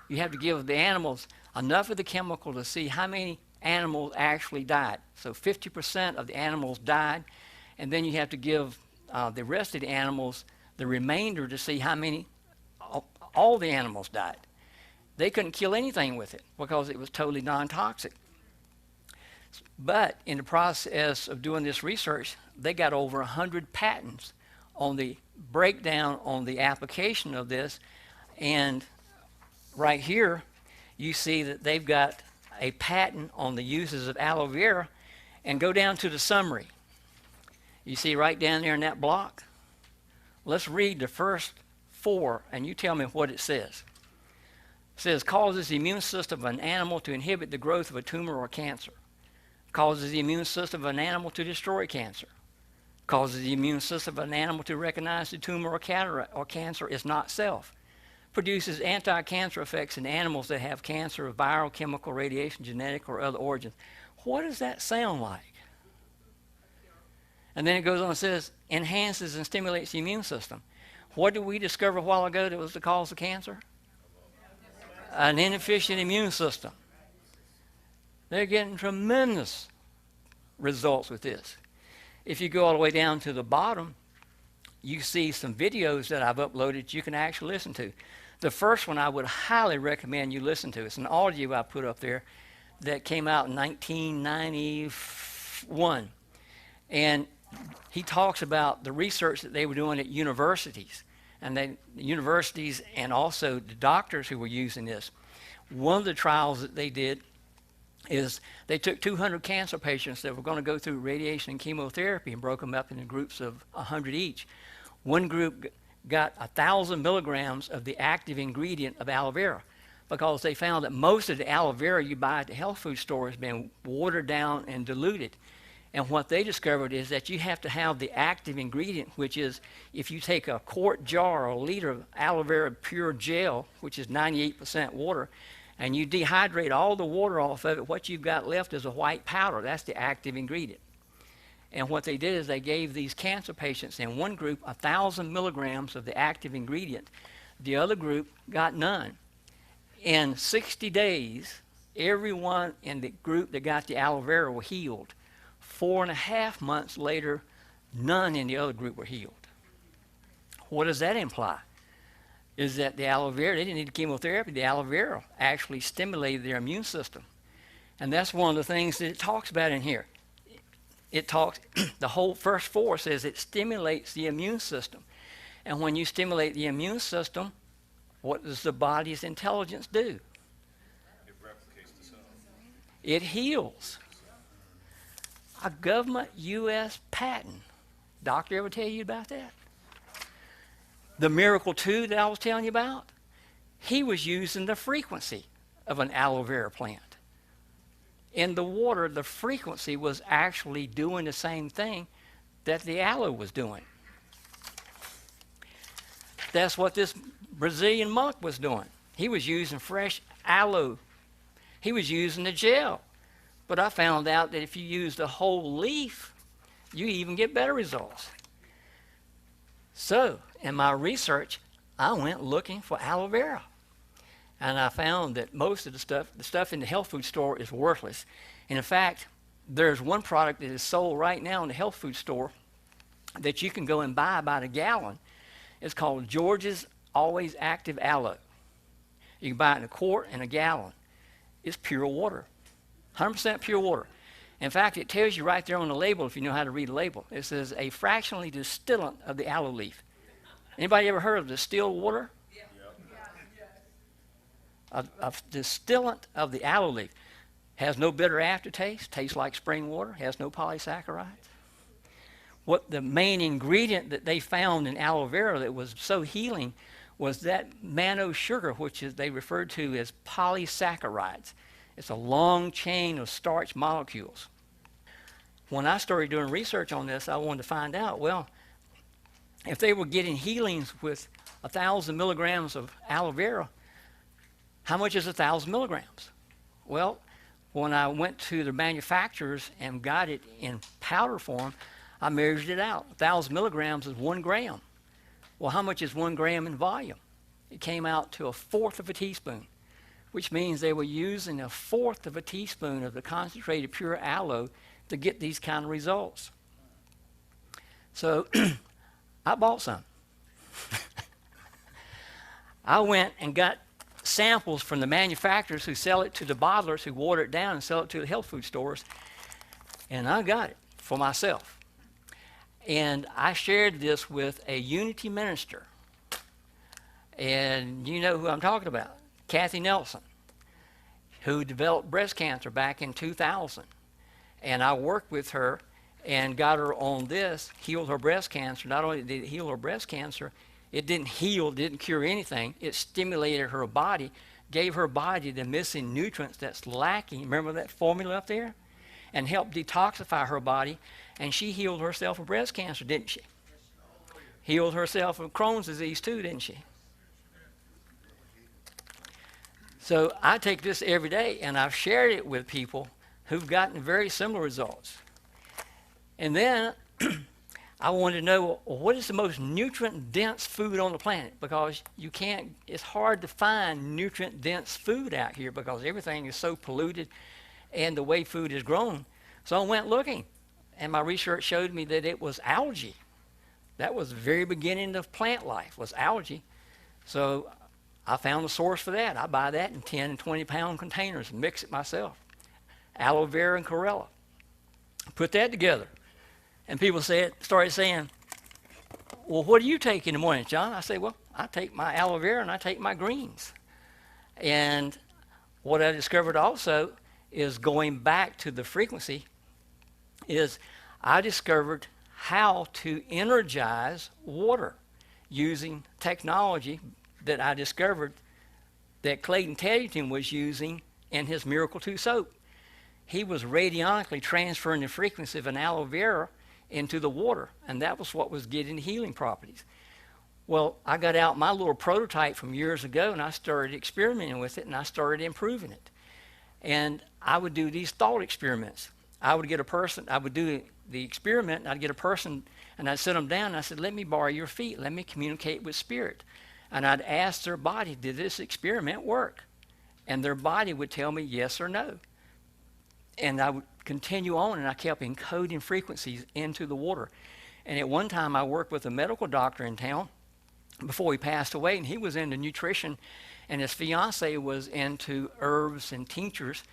You have to give the animals enough of the chemical to see how many animals actually died. So 50% of the animals died, and then you have to give the rest of the animals the remainder to see how many, all the animals died. They couldn't kill anything with it because it was totally non-toxic. But in the process of doing this research, they got over 100 patents on the breakdown on the application of this. And right here, you see that they've got a patent on the uses of aloe vera. And go down to the summary. You see right down there in that block? Let's read the first 4, and you tell me what it says. It says, causes the immune system of an animal to inhibit the growth of a tumor or cancer. Causes the immune system of an animal to destroy cancer. Causes the immune system of an animal to recognize the tumor or cancer is not self. Produces anti-cancer effects in animals that have cancer of viral, chemical, radiation, genetic, or other origins. What does that sound like? And then it goes on and says, enhances and stimulates the immune system. What did we discover a while ago that was the cause of cancer? An inefficient immune system. They're getting tremendous results with this. If you go all the way down to the bottom, you see some videos that I've uploaded you can actually listen to. The first one I would highly recommend you listen to. It's an audio I put up there that came out in 1991. And he talks about the research that they were doing at universities. And the universities and also the doctors who were using this. One of the trials that they did is they took 200 cancer patients that were going to go through radiation and chemotherapy and broke them up into groups of 100 each. One group got 1,000 milligrams of the active ingredient of aloe vera because they found that most of the aloe vera you buy at the health food store has been watered down and diluted. And what they discovered is that you have to have the active ingredient, which is if you take a quart jar or a liter of aloe vera pure gel, which is 98% water, and you dehydrate all the water off of it, what you've got left is a white powder. That's the active ingredient. And what they did is they gave these cancer patients in one group 1,000 milligrams of the active ingredient. The other group got none. In 60 days, everyone in the group that got the aloe vera were healed. 4.5 months later, none in the other group were healed. What does that imply? Is that the aloe vera, they didn't need chemotherapy, the aloe vera actually stimulated their immune system. And that's one of the things that it talks about in here. It talks, the whole first 4 says it stimulates the immune system. And when you stimulate the immune system, what does the body's intelligence do? It replicates the cell. It heals. A government U.S. patent. Doctor ever tell you about that? The Miracle 2 that I was telling you about, he was using the frequency of an aloe vera plant. In the water, the frequency was actually doing the same thing that the aloe was doing. That's what this Brazilian monk was doing. He was using fresh aloe. He was using the gel. But I found out that if you use the whole leaf, you even get better results. So, in my research, I went looking for aloe vera. And I found that most of the stuff in the health food store is worthless. And in fact, there's one product that is sold right now in the health food store that you can go and buy by the gallon. It's called George's Always Active Aloe. You can buy it in a quart and a gallon. It's pure water, 100% pure water. In fact, it tells you right there on the label, if you know how to read the label, it says a fractionally distillant of the aloe leaf. Anybody ever heard of distilled water? A distillant of the aloe leaf. Has no bitter aftertaste, tastes like spring water, has no polysaccharides. What the main ingredient that they found in aloe vera that was so healing was that mannose sugar, which is they referred to as polysaccharides. It's a long chain of starch molecules. When I started doing research on this, I wanted to find out, well, if they were getting healings with 1,000 milligrams of aloe vera, how much is 1,000 milligrams? Well, when I went to the manufacturers and got it in powder form, I measured it out. 1,000 milligrams is 1 gram. Well, how much is 1 gram in volume? It came out to 1/4 of a teaspoon, which means they were using 1/4 of a teaspoon of the concentrated pure aloe to get these kind of results. So I bought some. I went and got samples from the manufacturers who sell it to the bottlers who water it down and sell it to the health food stores, and I got it for myself. And I shared this with a Unity minister, and you know who I'm talking about, Kathy Nelson, who developed breast cancer back in 2000. And I worked with her and got her on this, healed her breast cancer. Not only did it heal her breast cancer, it didn't heal, didn't cure anything. It stimulated her body, gave her body the missing nutrients that's lacking. Remember that formula up there? And helped detoxify her body. And she healed herself of breast cancer, didn't she? Healed herself of Crohn's disease too, didn't she? So I take this every day, and I've shared it with people who've gotten very similar results. And then I wanted to know, well, what is the most nutrient-dense food on the planet? Because you can't, it's hard to find nutrient-dense food out here because everything is so polluted and the way food is grown. So I went looking, and my research showed me that it was algae. That was the very beginning of plant life, was algae. So I found the source for that. I buy that in 10 and 20-pound containers and mix it myself. Aloe vera and chlorella. Put that together. And people started saying, well, what do you take in the morning, John? I say, well, I take my aloe vera and I take my greens. And what I discovered also is going back to the frequency is I discovered how to energize water using technology that I discovered that Clayton Teddington was using in his Miracle 2 soap. He was radionically transferring the frequency of an aloe vera into the water, and that was what was getting the healing properties. Well, I got out my little prototype from years ago, and I started experimenting with it, and I started improving it. And I would do these thought experiments. I would get a person, I would do the experiment, and I'd get a person, and I'd sit them down, and I said, let me borrow your feet, let me communicate with spirit. And I'd ask their body, did this experiment work? And their body would tell me yes or no. And I would continue on, and I kept encoding frequencies into the water. And at one time, I worked with a medical doctor in town before he passed away, and he was into nutrition, and his fiance was into herbs and tinctures.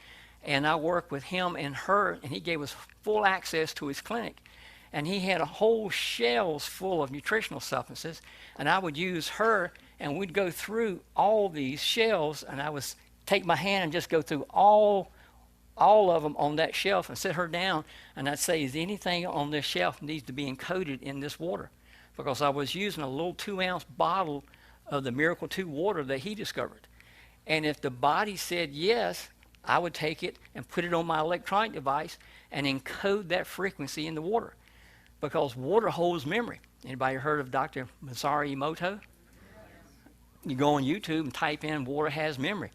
And I worked with him and her, and he gave us full access to his clinic. And he had a whole shelves full of nutritional substances, and I would use her, and we'd go through all these shelves, and I would take my hand and just go through all all of them on that shelf and sit her down, and I'd say, is anything on this shelf needs to be encoded in this water? Because I was using a little 2-ounce bottle of the Miracle 2 water that he discovered. And if the body said yes, I would take it and put it on my electronic device and encode that frequency in the water. Because water holds memory. Anybody heard of Dr. Masaru Emoto? You go on YouTube and type in water has memory.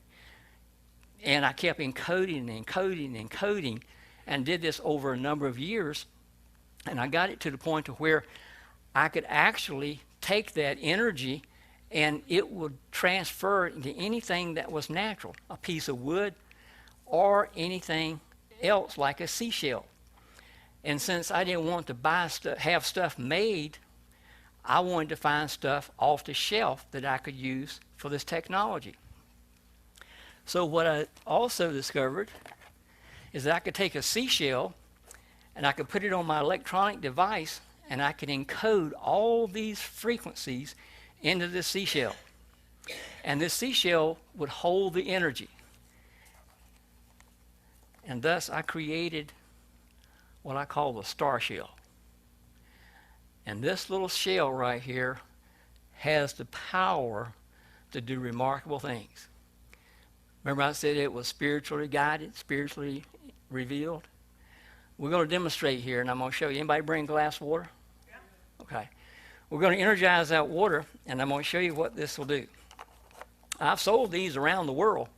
And I kept encoding and encoding and encoding and did this over a number of years. And I got it to the point to where I could actually take that energy and it would transfer into anything that was natural, a piece of wood or anything else like a seashell. And since I didn't want to have stuff made, I wanted to find stuff off the shelf that I could use for this technology. So what I also discovered is that I could take a seashell and I could put it on my electronic device and I could encode all these frequencies into this seashell. And this seashell would hold the energy. And thus I created what I call the star shell. And this little shell right here has the power to do remarkable things. Remember I said it was spiritually guided, spiritually revealed? We're going to demonstrate here, and I'm going to show you. Anybody bring glass water? Yeah. Okay. We're going to energize that water, and I'm going to show you what this will do. I've sold these around the world.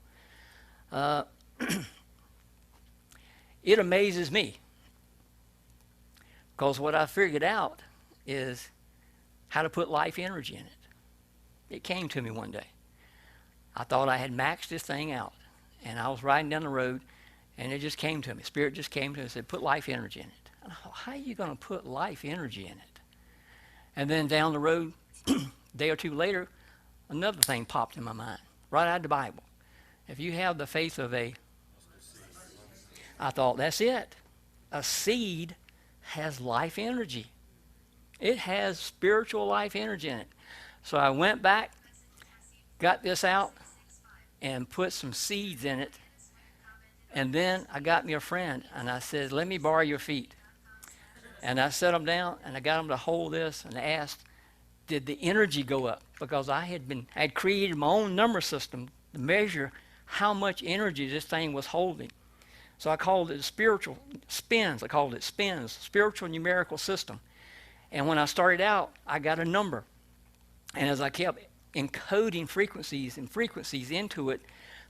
It amazes me, because what I figured out is how to put life energy in it. It came to me one day. I thought I had maxed this thing out, and I was riding down the road, and it just came to me. Spirit just came to me and said, put life energy in it. And I thought, how are you going to put life energy in it? And then down the road, a day or two later, another thing popped in my mind, right out of the Bible. If you have the faith of I thought, that's it. A seed has life energy. It has spiritual life energy in it. So I went back, got this out, and put some seeds in it. And then I got me a friend, and I said, let me borrow your feet. And I set them down, and I got them to hold this, and I asked, did the energy go up? Because I had created my own number system to measure how much energy this thing was holding. So I called it spiritual spins. I called it spins, spiritual numerical system. And when I started out, I got a number. And as I kept encoding frequencies and frequencies into it,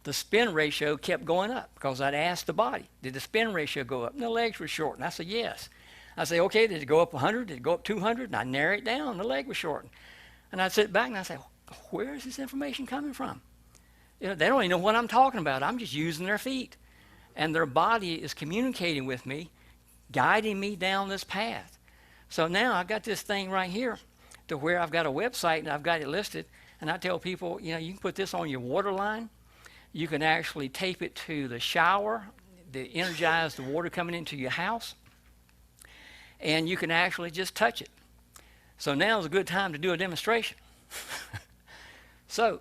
the spin ratio kept going up, because I'd asked the body, did the spin ratio go up? And the legs were short. And I said, yes. I say, okay, did it go up 100? Did it go up 200? And I narrow it down. The leg was shortened. And I'd sit back and I'd say, where is this information coming from? You know, they don't even know what I'm talking about. I'm just using their feet. And their body is communicating with me, guiding me down this path. So now I've got this thing right here to where I've got a website and I've got it listed. And I tell people, you know, you can put this on your water line. You can actually tape it to the shower to energize the water coming into your house. And you can actually just touch it. So now is a good time to do a demonstration. So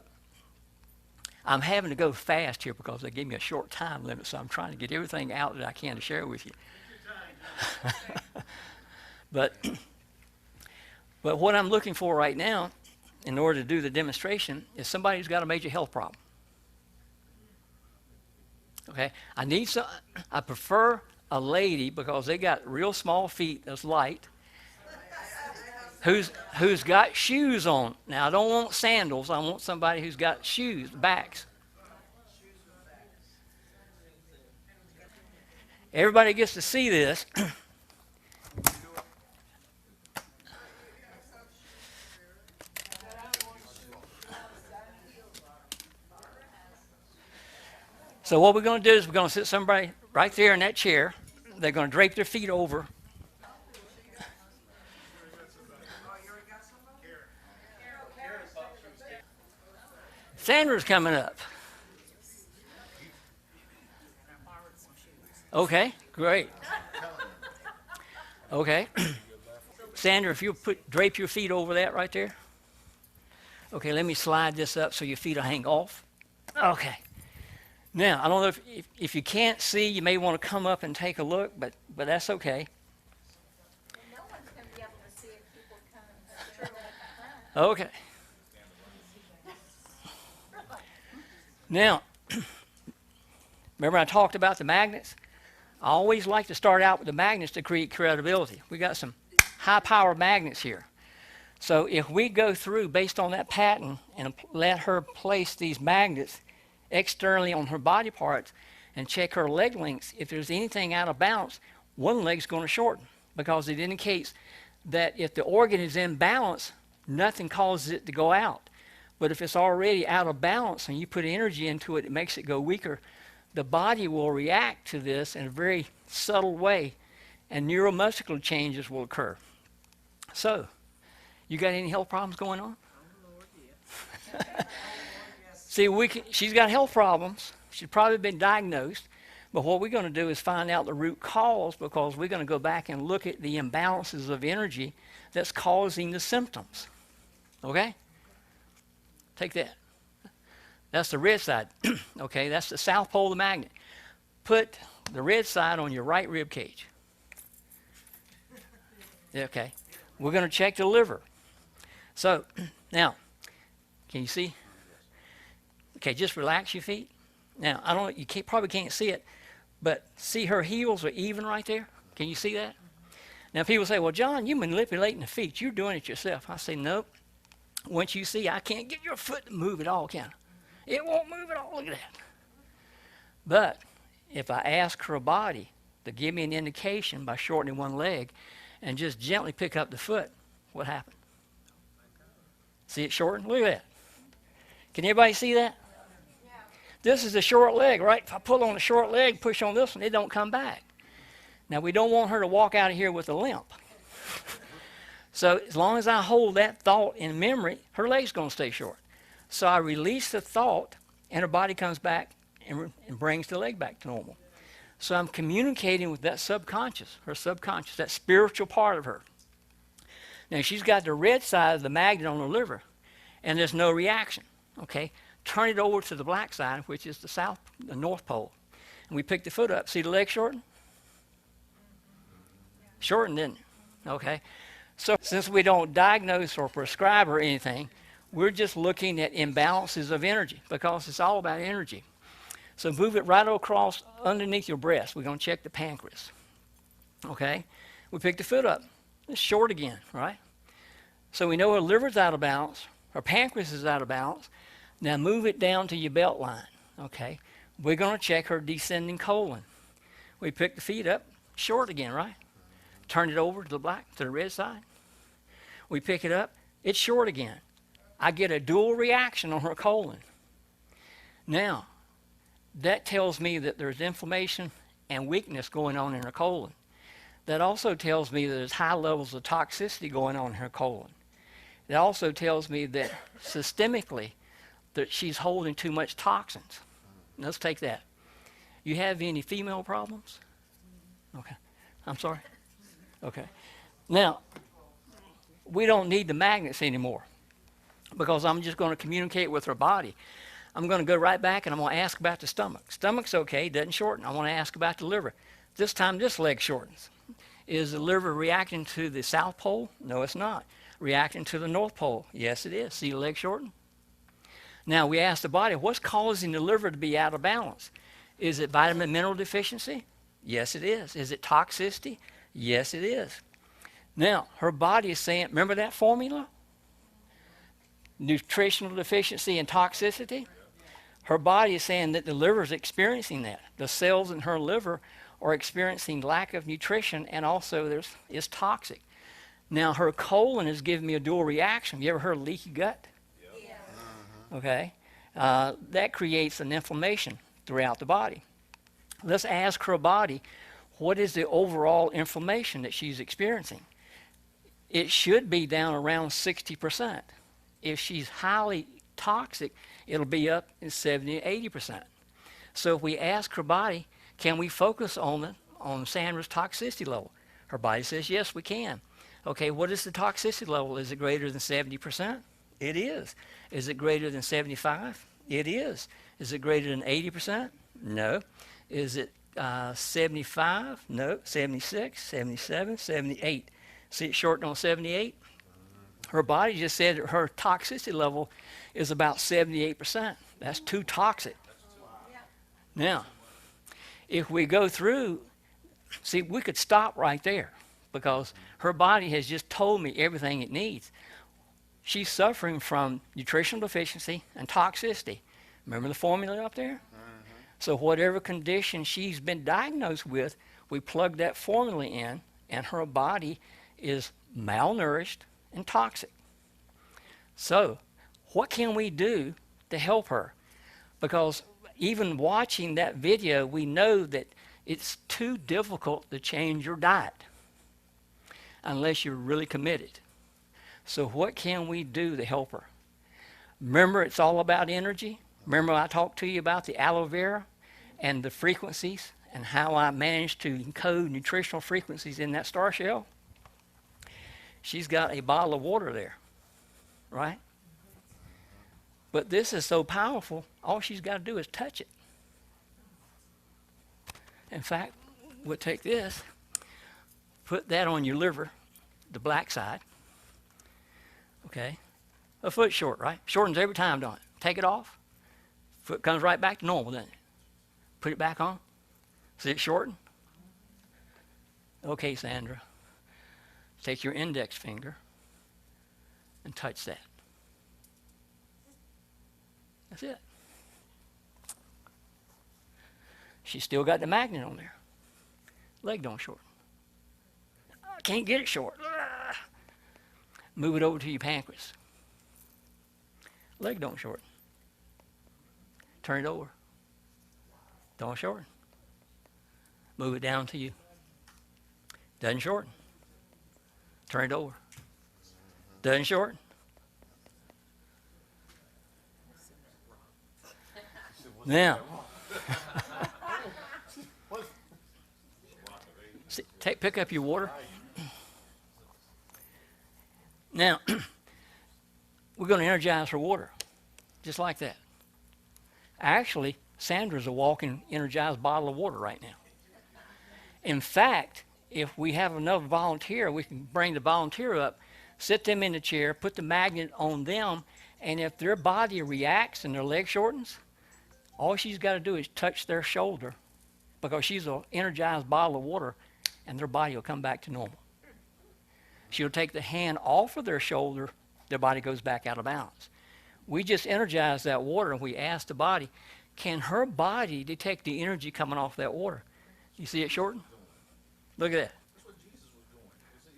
I'm having to go fast here because they gave me a short time limit, so I'm trying to get everything out that I can to share with you. But what I'm looking for right now in order to do the demonstration is somebody who's got a major health problem. Okay, I prefer a lady because they got real small feet that's light, who's got shoes on. Now I don't want sandals. I want somebody who's got shoes, backs. Everybody gets to see this. So what we're going to do is we're going to sit somebody right there in that chair. They're going to drape their feet over. Sandra's coming up. Okay, great. Okay. Sandra, if you'll drape your feet over that right there. Okay, let me slide this up so your feet will hang off. Okay. Now, I don't know if you can't see, you may want to come up and take a look, but that's okay. No one's going to be able to see if people come straight at the front. Okay. Now, remember I talked about the magnets? I always like to start out with the magnets to create credibility. We got some high-power magnets here. So if we go through based on that pattern and let her place these magnets externally on her body parts and check her leg lengths, if there's anything out of balance, one leg's going to shorten because it indicates that if the organ is in balance, nothing causes it to go out. But if it's already out of balance and you put energy into it, it makes it go weaker. The body will react to this in a very subtle way, and neuromuscular changes will occur. So, you got any health problems going on? See, she's got health problems. She's probably been diagnosed. But what we're going to do is find out the root cause, because we're going to go back and look at the imbalances of energy that's causing the symptoms. Okay? Take that. That's the red side. Okay, that's the south pole of the magnet. Put the red side on your right rib cage. Okay. We're going to check the liver. So, now, can you see? Okay, just relax your feet. Now, I don't. You probably can't see it, but see her heels are even right there? Can you see that? Now, people say, well, John, you're manipulating the feet. You're doing it yourself. I say, nope. Once you see, I can't get your foot to move at all, can I? It won't move at all. Look at that. But if I ask her body to give me an indication by shortening one leg and just gently pick up the foot, what happened? See it shorten? Look at that. Can everybody see that? Yeah. This is a short leg, right? If I pull on a short leg, push on this one, it don't come back. Now, we don't want her to walk out of here with a limp. So as long as I hold that thought in memory, her leg's going to stay short. So I release the thought, and her body comes back and brings the leg back to normal. So I'm communicating with that subconscious, her subconscious, that spiritual part of her. Now, she's got the red side of the magnet on her liver, and there's no reaction. Okay? Turn it over to the black side, which is the north pole. And we pick the foot up. See the leg shorten? Shortened, didn't it? Okay. So since we don't diagnose or prescribe or anything, we're just looking at imbalances of energy, because it's all about energy. So move it right across underneath your breast. We're going to check the pancreas. Okay? We pick the foot up. It's short again, right? So we know her liver's out of balance. Her pancreas is out of balance. Now move it down to your belt line. Okay? We're going to check her descending colon. We pick the feet up. Short again, right? Turn it over to the red side. We pick it up. It's short again. I get a dual reaction on her colon. Now, that tells me that there's inflammation and weakness going on in her colon. That also tells me that there's high levels of toxicity going on in her colon. It also tells me that systemically that she's holding too much toxins. Let's take that. You have any female problems? Okay. I'm sorry? Okay. Now, we don't need the magnets anymore, because I'm just going to communicate with her body. I'm going to go right back and I'm going to ask about the stomach. Stomach's okay, doesn't shorten. I want to ask about the liver. This time this leg shortens. Is the liver reacting to the south pole? No, it's not. Reacting to the north pole? Yes, it is. See the leg shorten? Now we ask the body, what's causing the liver to be out of balance? Is it vitamin mineral deficiency? Yes, it is. Is it toxicity? Yes, it is. Now, her body is saying, remember that formula? Nutritional deficiency and toxicity? Her body is saying that the liver is experiencing that. The cells in her liver are experiencing lack of nutrition, and also it's toxic. Now, her colon is giving me a dual reaction. You ever heard of leaky gut? Yeah. Okay. That creates an inflammation throughout the body. Let's ask her body, what is the overall inflammation that she's experiencing? It should be down around 60%. If she's highly toxic, it'll be up in 70 to 80%. So if we ask her body, can we focus on Sandra's toxicity level? Her body says, yes, we can. Okay, what is the toxicity level? Is it greater than 70%? It is. Is it greater than 75? It is. Is it greater than 80%? No. Is it 75? No. 76, 77, 78. See it shortened on 78? Her body just said that her toxicity level is about 78%. That's too toxic. Now, if we go through, see, we could stop right there because her body has just told me everything it needs. She's suffering from nutritional deficiency and toxicity. Remember the formula up there? So whatever condition she's been diagnosed with, we plug that formula in, and her body is malnourished and toxic. So what can we do to help her? Because even watching that video, we know that it's too difficult to change your diet unless you're really committed. So what can we do to help her? Remember, it's all about energy. Remember I talked to you about the aloe vera and the frequencies and how I managed to encode nutritional frequencies in that star shell? She's got a bottle of water there, right? But this is so powerful, all she's got to do is touch it. In fact, we'll take this, put that on your liver, the black side, okay? A foot short, right? Shortens every time, don't it? Take it off, foot comes right back to normal, doesn't it? Put it back on. See it shorten? Okay, Sandra. Take your index finger and touch that. That's it. She's still got the magnet on there. Leg don't shorten. I can't get it short. Move it over to your pancreas. Leg don't shorten. Turn it over. Don't shorten. Move it down to you. Doesn't shorten. Turn it over. Doesn't shorten. Now, see, pick up your water. Now, we're going to energize her water, just like that. Actually, Sandra's a walking energized bottle of water right now. In fact, if we have another volunteer, we can bring the volunteer up, sit them in the chair, put the magnet on them, and if their body reacts and their leg shortens, all she's got to do is touch their shoulder because she's an energized bottle of water, and their body will come back to normal. She'll take the hand off of their shoulder, their body goes back out of balance. We just energize that water, and we ask the body, can her body detect the energy coming off that water? You see it shorten? Look at that.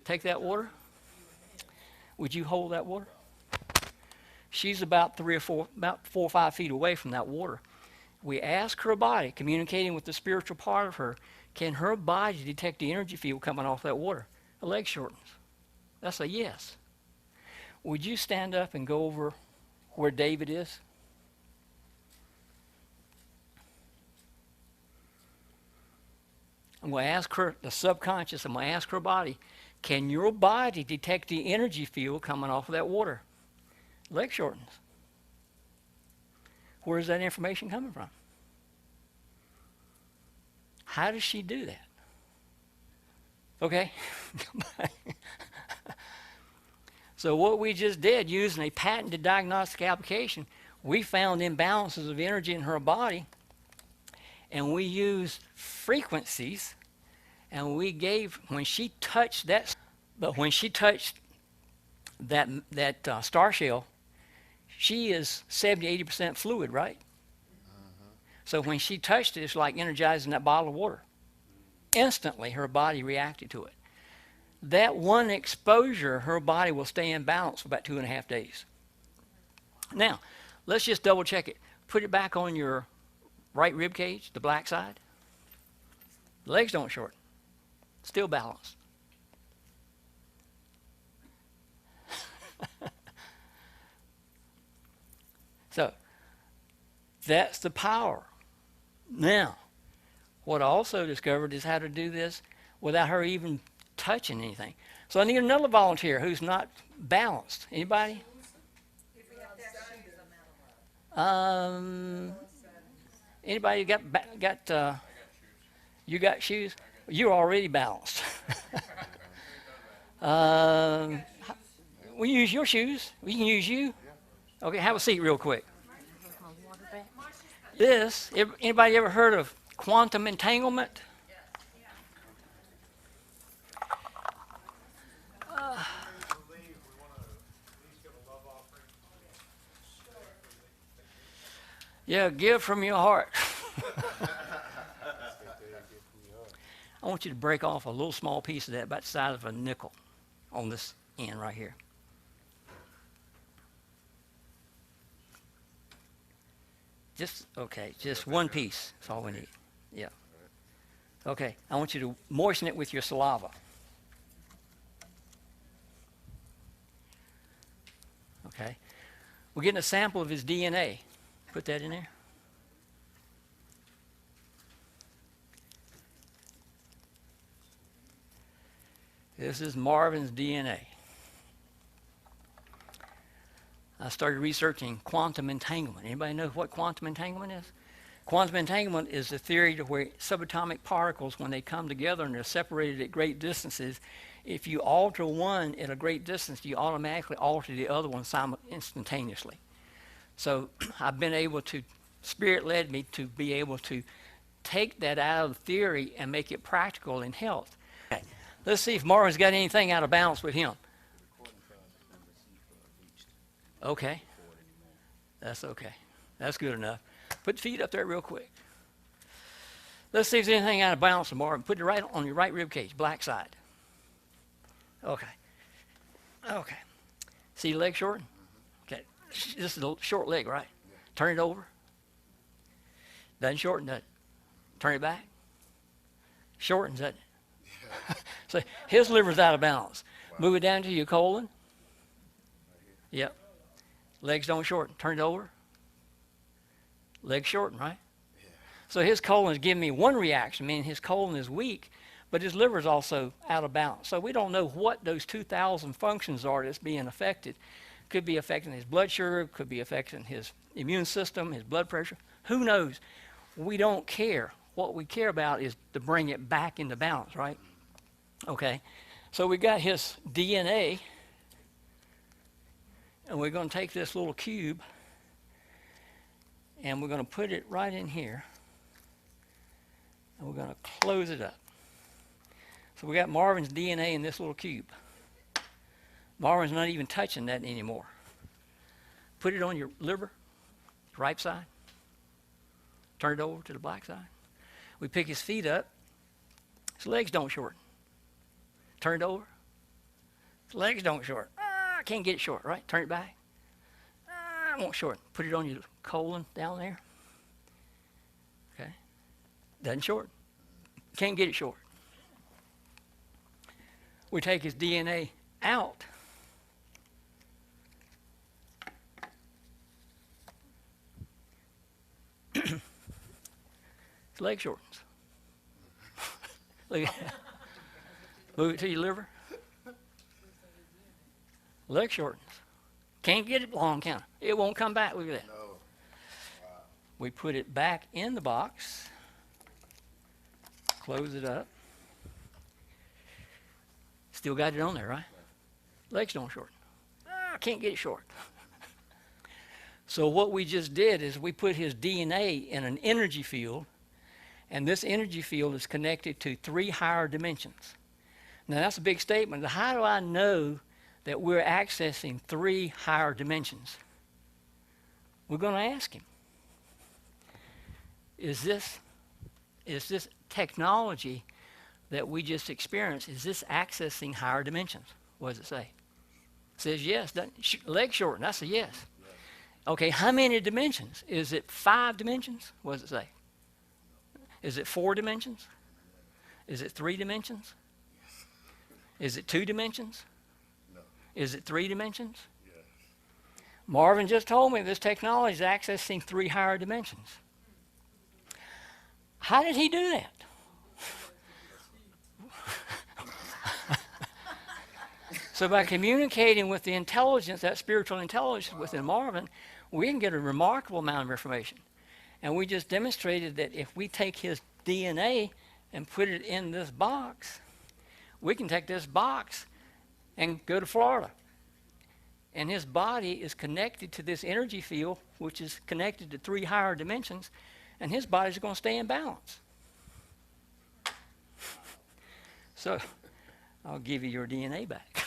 Take that water. Would you hold that water? She's about 4 or 5 feet away from that water. We ask her body, communicating with the spiritual part of her, can her body detect the energy field coming off that water? The leg shortens. That's a yes. Would you stand up and go over where David is? I'm going to ask her, the subconscious, I'm going to ask her body, can your body detect the energy field coming off of that water? Leg shortens. Where is that information coming from? How does she do that? Okay. So what we just did, using a patented diagnostic application, we found imbalances of energy in her body, and we used frequencies, and we gave, when she touched that star shell, she is 70-80% fluid, right? So when she touched it, it's like energizing that bottle of water. Instantly, her body reacted to it. That one exposure, her body will stay in balance for about 2.5 days. Now, let's just double check it. Put it back on your right rib cage, the black side. The legs don't shorten. Still balanced. So, that's the power. Now, what I also discovered is how to do this without her even touching anything. So I need another volunteer who's not balanced. Anybody you got shoes? You're already balanced. We use your shoes. We can use you. Okay, have a seat real quick. Anybody ever heard of quantum entanglement? Yeah, give from your heart. I want you to break off a little small piece of that, about the size of a nickel, on this end right here. Just one piece. That's all we need. Yeah. Okay, I want you to moisten it with your saliva. Okay. We're getting a sample of his DNA. Put that in there. This is Marvin's DNA. I started researching quantum entanglement. Anybody know what quantum entanglement is? Quantum entanglement is the theory to where subatomic particles, when they come together and they're separated at great distances, if you alter one at a great distance, you automatically alter the other one instantaneously. So I've been able to, Spirit led me to be able to take that out of theory and make it practical in health. Okay. Let's see if Marvin's got anything out of balance with him. Okay. That's okay. That's good enough. Put the feet up there real quick. Let's see if there's anything out of balance with Marvin. Put it right on your right rib cage, black side. Okay. Okay. See your leg shorten? Okay. This is a short leg, right? Turn it over. Doesn't shorten, does it? Turn it back. Shortens, doesn't it? So his liver's out of balance. Wow. Move it down to your colon. Yep. Legs don't shorten. Turn it over. Legs shorten, right? Yeah. So his colon is giving me one reaction, meaning his colon is weak, but his liver is also out of balance. So we don't know what those 2,000 functions are that's being affected. Could be affecting his blood sugar, could be affecting his immune system, his blood pressure. Who knows? We don't care. What we care about is to bring it back into balance, right? Okay. So we got his DNA, and we're going to take this little cube, and we're going to put it right in here, and we're going to close it up. So we got Marvin's DNA in this little cube. Marvin's not even touching that anymore. Put it on your liver, right side. Turn it over to the black side. We pick his feet up. His legs don't shorten. Turn it over. His legs don't shorten. I can't get it short, right? Turn it back. I won't shorten. Put it on your colon down there. Okay. Doesn't shorten. Can't get it short. We take his DNA out. His leg shortens. Look at that. Move it to your liver. Leg shortens. Can't get it long, can it? It won't come back. Look at that. No. Wow. We put it back in the box. Close it up. Still got it on there, right? Legs don't shorten. I can't get it short. So what we just did is we put his DNA in an energy field, and this energy field is connected to 3 higher dimensions. Now that's a big statement. How do I know that we're accessing 3 higher dimensions? We're going to ask him. Is this technology that we just experienced, is this accessing higher dimensions? What does it say? It says yes. Leg shorten. That's a yes. Okay, how many dimensions? Is it 5 dimensions? What does it say? Is it 4 dimensions? Is it 3 dimensions? Is it 2 dimensions? No. Is it 3 dimensions? Yes. Marvin just told me this technology is accessing 3 higher dimensions. How did he do that? So by communicating with the intelligence, that spiritual intelligence within Marvin, we can get a remarkable amount of information. And we just demonstrated that if we take his DNA and put it in this box, we can take this box and go to Florida. And his body is connected to this energy field, which is connected to 3 higher dimensions, and his body's going to stay in balance. So I'll give you your DNA back.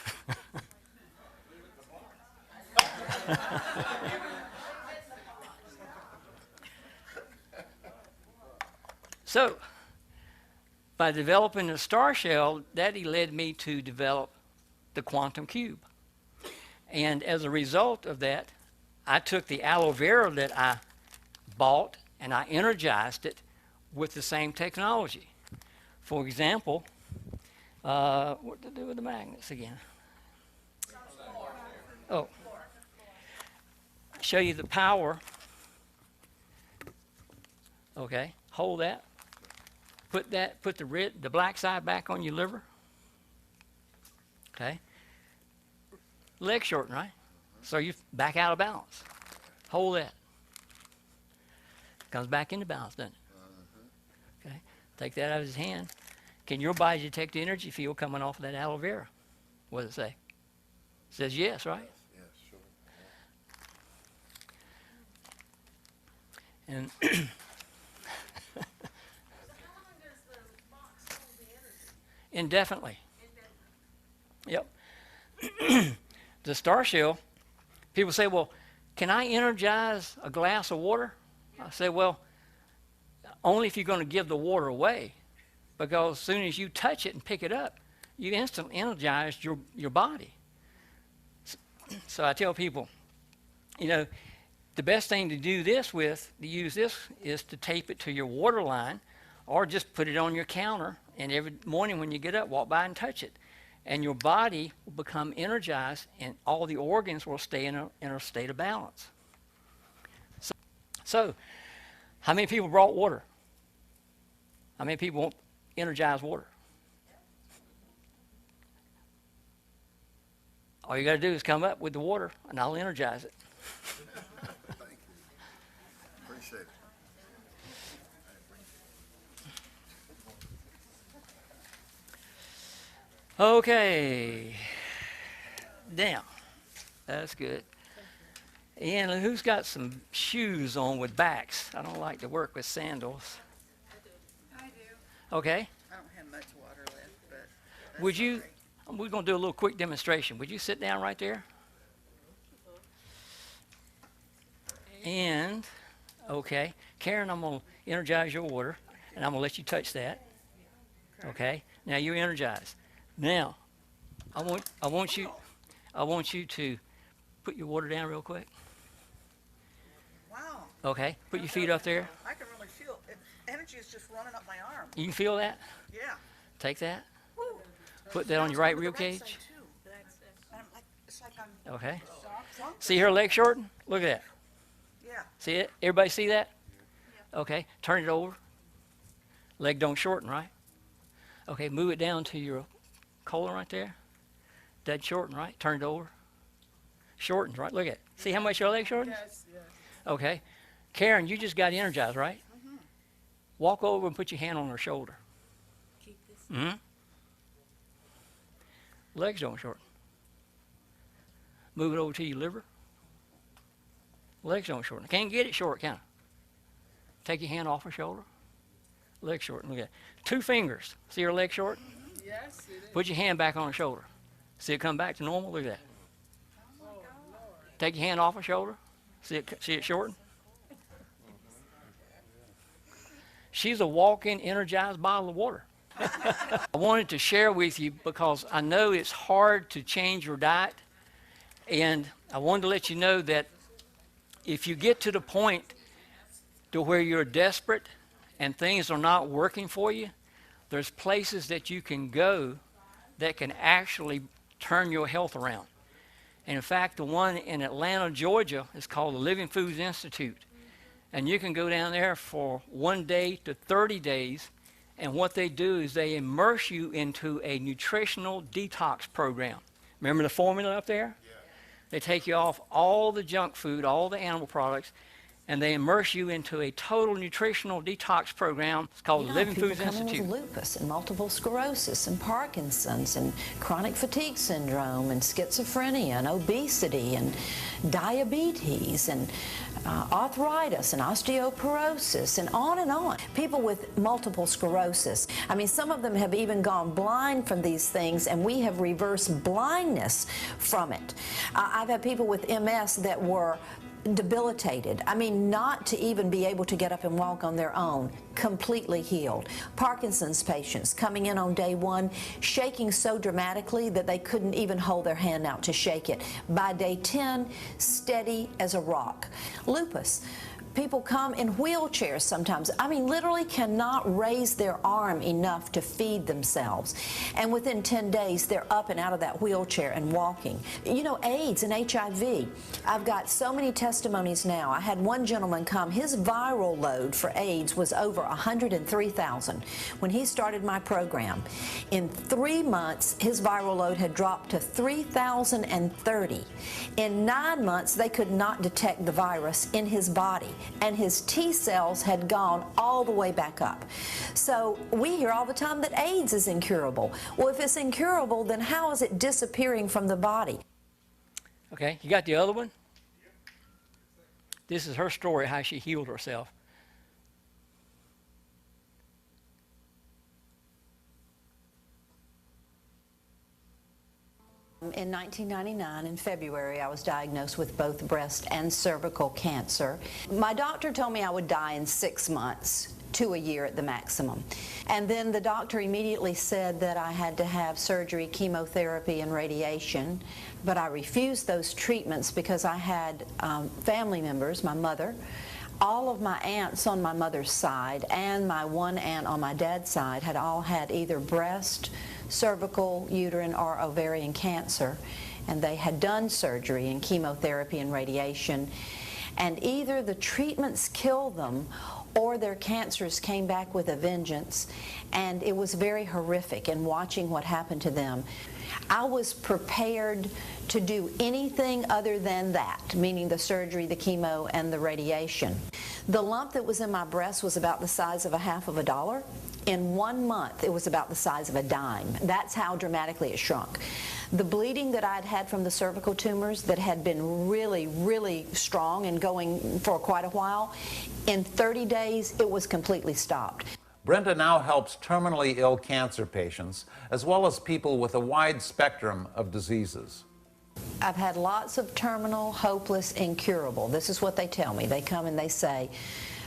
So by developing the star shell, that led me to develop the quantum cube. And as a result of that, I took the aloe vera that I bought and I energized it with the same technology. For example, what to do with the magnets again? Oh, show you the power. Okay, hold that. Put the black side back on your liver. Okay. Leg shorten, right? So you back out of balance. Hold that. Comes back into balance, doesn't it? Okay. Take that out of his hand. Can your body detect the energy field coming off of that aloe vera? What does it say? It says yes, right? Yes, sure. And How long does the box hold the energy? indefinitely. Indefinitely. Yep. The star shell, people say, well, can I energize a glass of water? I say, well, only if you're going to give the water away, because as soon as you touch it and pick it up, you instantly energize your body. So I tell people, you know, the best thing to do this with, to use this, is to tape it to your water line, or just put it on your counter, and every morning when you get up, walk by and touch it. And your body will become energized, and all the organs will stay in a state of balance. So, how many people brought water? How many people want energized water? All you got to do is come up with the water, and I'll energize it. Thank you. Appreciate it. Okay. Now, that's good. And who's got some shoes on with backs? I don't like to work with sandals. I do. Okay. I don't have much water left, but that's Would you, all right. we're going to do a little quick demonstration. Would you sit down right there? And, okay. Karen, I'm going to energize your water, and I'm going to let you touch that. Okay. Now you're energized. Now, I want you to put your water down real quick. Wow, Okay. Put your feet up there. I can really feel it. Energy is just running up my arm. You can feel that? Yeah. Take that. Woo. Put that on your right Over the rib backside, cage. too. And I'm like, it's like I'm Okay. drunk. See her leg shorten? Look at that. Yeah. See it? Everybody see that? Okay. Turn it over. Leg don't shorten, right? Okay. Move it down to your colon right there. Dead shorten, right? Turn it over. Shortens, right? Look at it. See how much your leg shortens? Yes, yes. Okay. Karen, you just got energized, right? Walk over and put your hand on her shoulder. Keep this. Mm-hmm. Legs don't shorten. Move it over to your liver. Legs don't shorten. Can't get it short, can I? Take your hand off her shoulder. Legs shorten. Look at that. 2 fingers. See her leg short? Yes, it is. Put your hand back on her shoulder. See it come back to normal? Look at that. Take your hand off her shoulder. See it shorten? She's a walking, energized bottle of water. I wanted to share with you because I know it's hard to change your diet. And I wanted to let you know that if you get to the point to where you're desperate and things are not working for you, there's places that you can go that can actually turn your health around. And in fact, the one in Atlanta, Georgia is called the Living Foods Institute. And you can go down there for 1 day to 30 days. And what they do is they immerse you into a nutritional detox program. Remember the formula up there? Yeah. They take you off all the junk food, all the animal products, and they immerse you into a total nutritional detox program. It's called the Living Foods Institute. With lupus and multiple sclerosis and Parkinson's and chronic fatigue syndrome and schizophrenia and obesity and diabetes and arthritis and osteoporosis and on and on. People with multiple sclerosis. I mean, some of them have even gone blind from these things, and we have reversed blindness from it. I've had people with MS that were debilitated. I mean, not to even be able to get up and walk on their own, completely healed. Parkinson's patients coming in on day one, shaking so dramatically that they couldn't even hold their hand out to shake it. By day 10, steady as a rock. Lupus. People come in wheelchairs sometimes. I mean, literally cannot raise their arm enough to feed themselves. And within 10 days, they're up and out of that wheelchair and walking. You know, AIDS and HIV. I've got so many testimonies now. I had one gentleman come. His viral load for AIDS was over 103,000 when he started my program. In 3 months, his viral load had dropped to 3,030. In 9 months, they could not detect the virus in his body, and his T cells had gone all the way back up. So we hear all the time that AIDS is incurable. Well, if it's incurable, then how is it disappearing from the body? Okay, you got the other one? This is her story, how she healed herself. In 1999, in February, I was diagnosed with both breast and cervical cancer. My doctor told me I would die in 6 months to a year at the maximum. And then the doctor immediately said that I had to have surgery, chemotherapy, and radiation. But I refused those treatments because I had family members, my mother, all of my aunts on my mother's side, and my one aunt on my dad's side had all had either breast, cervical, uterine, or ovarian cancer, and they had done surgery and chemotherapy and radiation, and either the treatments killed them or their cancers came back with a vengeance, and it was very horrific in watching what happened to them. I was prepared to do anything other than that, meaning the surgery, the chemo, and the radiation. The lump that was in my breast was about the size of $0.50. In 1 month, it was about the size of a dime. That's how dramatically it shrunk. The bleeding that I'd had from the cervical tumors that had been really, really strong and going for quite a while, in 30 days, it was completely stopped. Brenda now helps terminally ill cancer patients, as well as people with a wide spectrum of diseases. I've had lots of terminal, hopeless, incurable. This is what they tell me. They come and they say,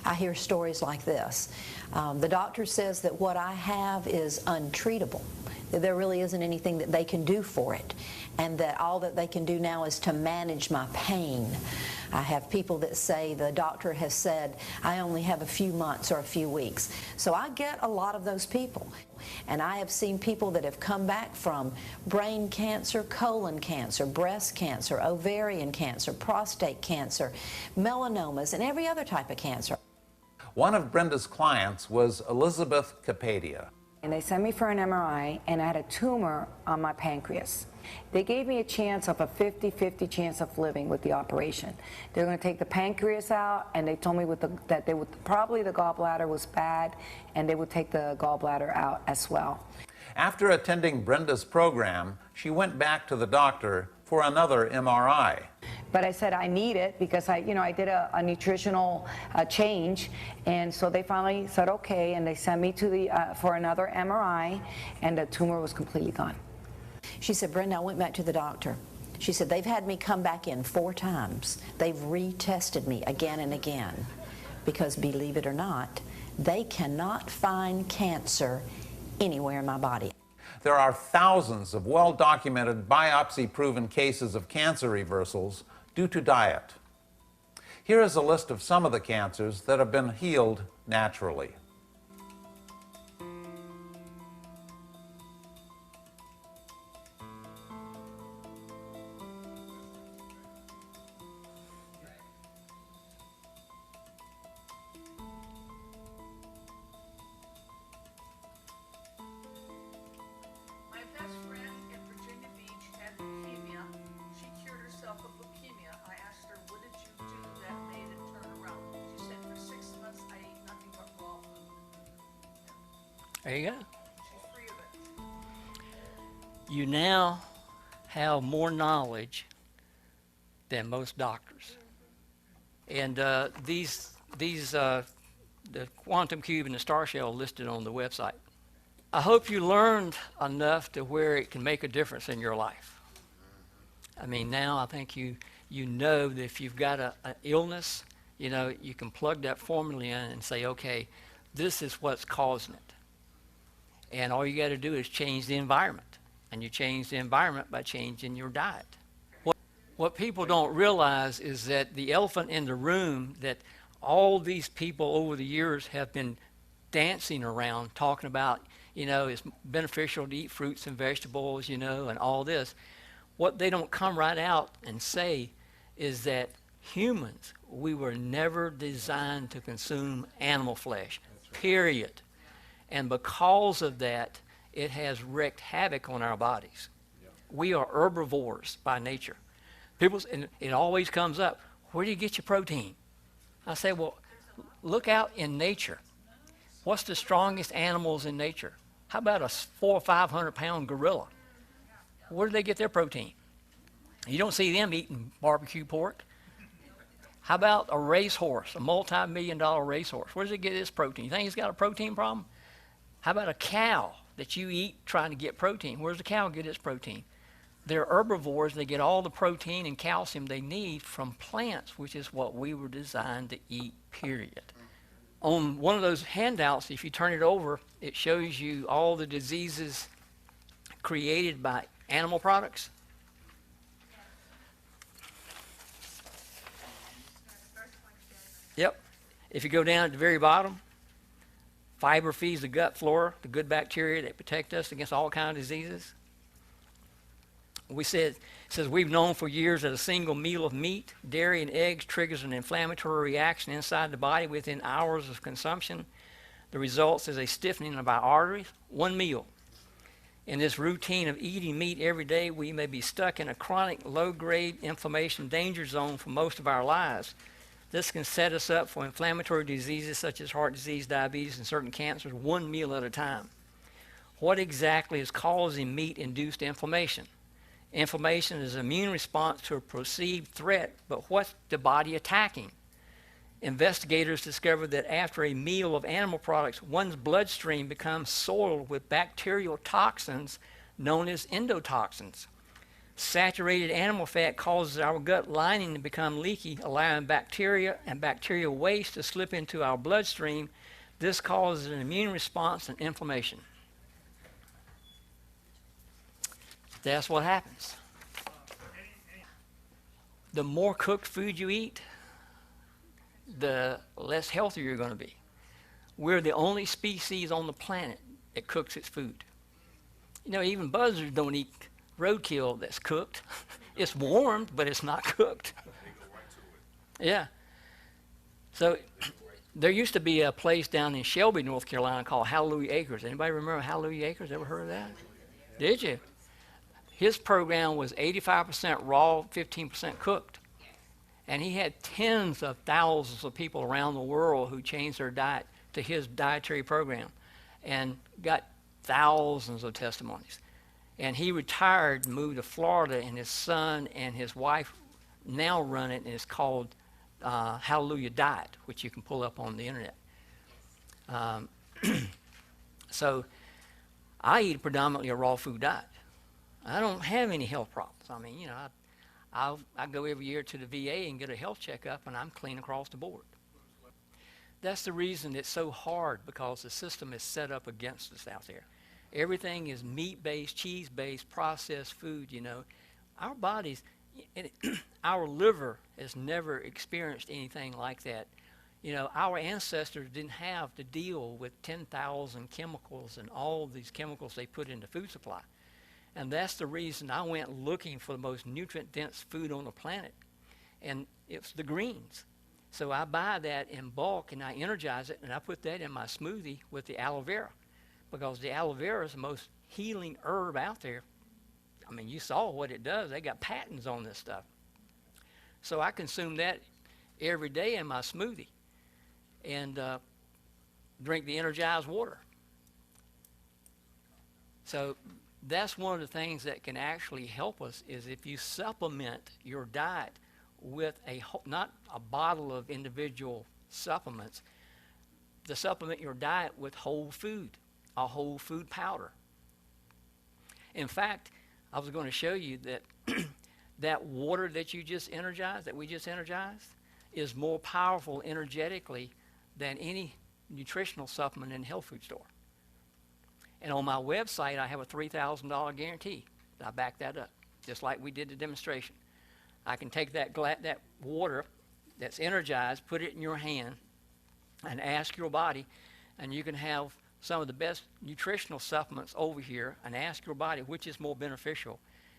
I hear stories like this. The doctor says that what I have is untreatable, that there really isn't anything that they can do for it, and that all that they can do now is to manage my pain. I have people that say the doctor has said I only have a few months or a few weeks. So I get a lot of those people. And I have seen people that have come back from brain cancer, colon cancer, breast cancer, ovarian cancer, prostate cancer, melanomas, and every other type of cancer. One of Brenda's clients was Elizabeth Capadia. And they sent me for an MRI, and I had a tumor on my pancreas. They gave me a chance of a 50-50 chance of living with the operation. They're going to take the pancreas out, and they told me that they would probably the gallbladder was bad, and they would take the gallbladder out as well. After attending Brenda's program, she went back to the doctor for another MRI. But I said I need it because I did a nutritional change, and so they finally said okay, and they sent me to for another MRI, and the tumor was completely gone. She said, Brenda, I went back to the doctor. She said, they've had me come back in 4 times. They've retested me again and again because, believe it or not, they cannot find cancer anywhere in my body. There are thousands of well-documented biopsy-proven cases of cancer reversals due to diet. Here is a list of some of the cancers that have been healed naturally. My best friend in Virginia Beach had leukemia. She cured herself of leukemia. I asked her, what did you do that made it turn around? There you go. She's free of it. You now have more knowledge than most doctors. And the quantum cube and the star shell listed on the website. I hope you learned enough to where it can make a difference in your life. I mean, now I think you know that if you've got an illness, you know, you can plug that formula in and say, okay, this is what's causing it. And all you got to do is change the environment. And you change the environment by changing your diet. What people don't realize is that the elephant in the room that all these people over the years have been dancing around, talking about, you know, it's beneficial to eat fruits and vegetables, you know, and all this. What they don't come right out and say is that humans, we were never designed to consume animal flesh, period. And because of that, it has wreaked havoc on our bodies. We are herbivores by nature. And it always comes up, where do you get your protein? I say, well, look out in nature. What's the strongest animals in nature? How about a 400 or 500 pound gorilla? Where do they get their protein? You don't see them eating barbecue pork. How about a racehorse, a multi-million-dollar racehorse? Where does it get its protein? You think it's got a protein problem? How about a cow that you eat trying to get protein? Where does the cow get its protein? They're herbivores. They get all the protein and calcium they need from plants, which is what we were designed to eat, period. On one of those handouts, if you turn it over, it shows you all the diseases created by animal products. Yep. If you go down at the very bottom, fiber feeds the gut flora, the good bacteria that protect us against all kinds of diseases. It says we've known for years that a single meal of meat, dairy, and eggs triggers an inflammatory reaction inside the body within hours of consumption. The results is a stiffening of our arteries. One meal. In this routine of eating meat every day, we may be stuck in a chronic low-grade inflammation danger zone for most of our lives. This can set us up for inflammatory diseases such as heart disease, diabetes, and certain cancers one meal at a time. What exactly is causing meat-induced inflammation? Inflammation is an immune response to a perceived threat, but what's the body attacking? Investigators discovered that after a meal of animal products, one's bloodstream becomes soiled with bacterial toxins known as endotoxins. Saturated animal fat causes our gut lining to become leaky, allowing bacteria and bacterial waste to slip into our bloodstream. This causes an immune response and inflammation. That's what happens. The more cooked food you eat, the less healthy you're going to be. We're the only species on the planet that cooks its food. You know, even buzzards don't eat roadkill that's cooked. It's warmed, but it's not cooked. Yeah. So there used to be a place down in Shelby, North Carolina called Hallelujah Acres. Anybody remember Hallelujah Acres? Ever heard of that? Did you? His program was 85% raw, 15% cooked. And he had tens of thousands of people around the world who changed their diet to his dietary program and got thousands of testimonies. And he retired, moved to Florida, and his son and his wife now run it, and it's called Hallelujah Diet, which you can pull up on the internet. So I eat predominantly a raw food diet. I don't have any health problems. I mean, you know, I go every year to the VA and get a health checkup, and I'm clean across the board. That's the reason it's so hard, because the system is set up against us out there. Everything is meat-based, cheese-based, processed food, you know. Our bodies, our liver has never experienced anything like that. You know, our ancestors didn't have to deal with 10,000 chemicals and all these chemicals they put in the food supply. And that's the reason I went looking for the most nutrient-dense food on the planet. And it's the greens. So I buy that in bulk, and I energize it, and I put that in my smoothie with the aloe vera, because the aloe vera is the most healing herb out there. I mean, you saw what it does. They got patents on this stuff. So I consume that every day in my smoothie and drink the energized water. So that's one of the things that can actually help us is if you supplement your diet with not a bottle of individual supplements, to supplement your diet with whole food, a whole food powder. In fact, I was going to show you that that water that you just energized, that we just energized, is more powerful energetically than any nutritional supplement in the health food store. And on my website, I have a $3,000 guarantee. I back that up, just like we did the demonstration. I can take that water that's energized, put it in your hand, and ask your body, and you can have some of the best nutritional supplements over here, and ask your body which is more beneficial.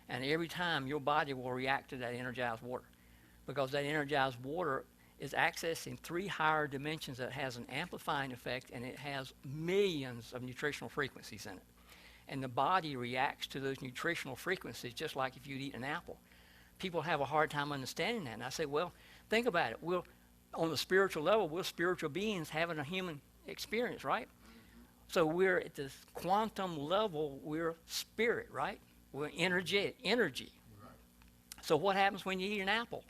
And every time your body will react to that energized water, because that energized water is accessing 3 higher dimensions that has an amplifying effect, and it has millions of nutritional frequencies in it. And the body reacts to those nutritional frequencies just like if you'd eat an apple. People have a hard time understanding that. And I say, well, think about it. On the spiritual level, we're spiritual beings having a human experience, right? So we're at this quantum level, we're spirit, right? We're energy. So what happens when you eat an apple?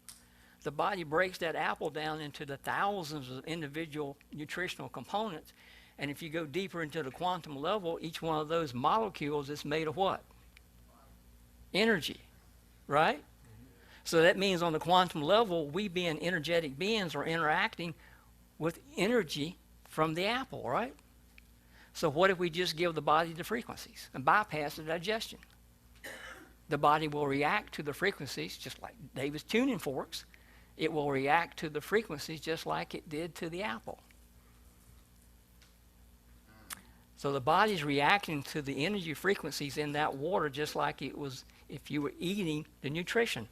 The body breaks that apple down into the thousands of individual nutritional components. And if you go deeper into the quantum level, each one of those molecules is made of what? Energy, right? So that means on the quantum level, we being energetic beings are interacting with energy from the apple, right? So what if we just give the body the frequencies and bypass the digestion? The body will react to the frequencies just like David's tuning forks. It will react to the frequencies just like it did to the apple. So the body's reacting to the energy frequencies in that water just like it was if you were eating the nutrition.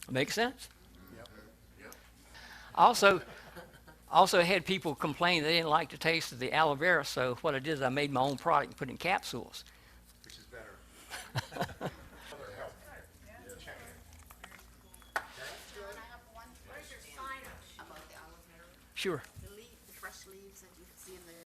Make sense? Yep. Also had people complain they didn't like the taste of the aloe vera, so what I did is I made my own product and put it in capsules. Which is better. Sure. The fresh leaves that you see in the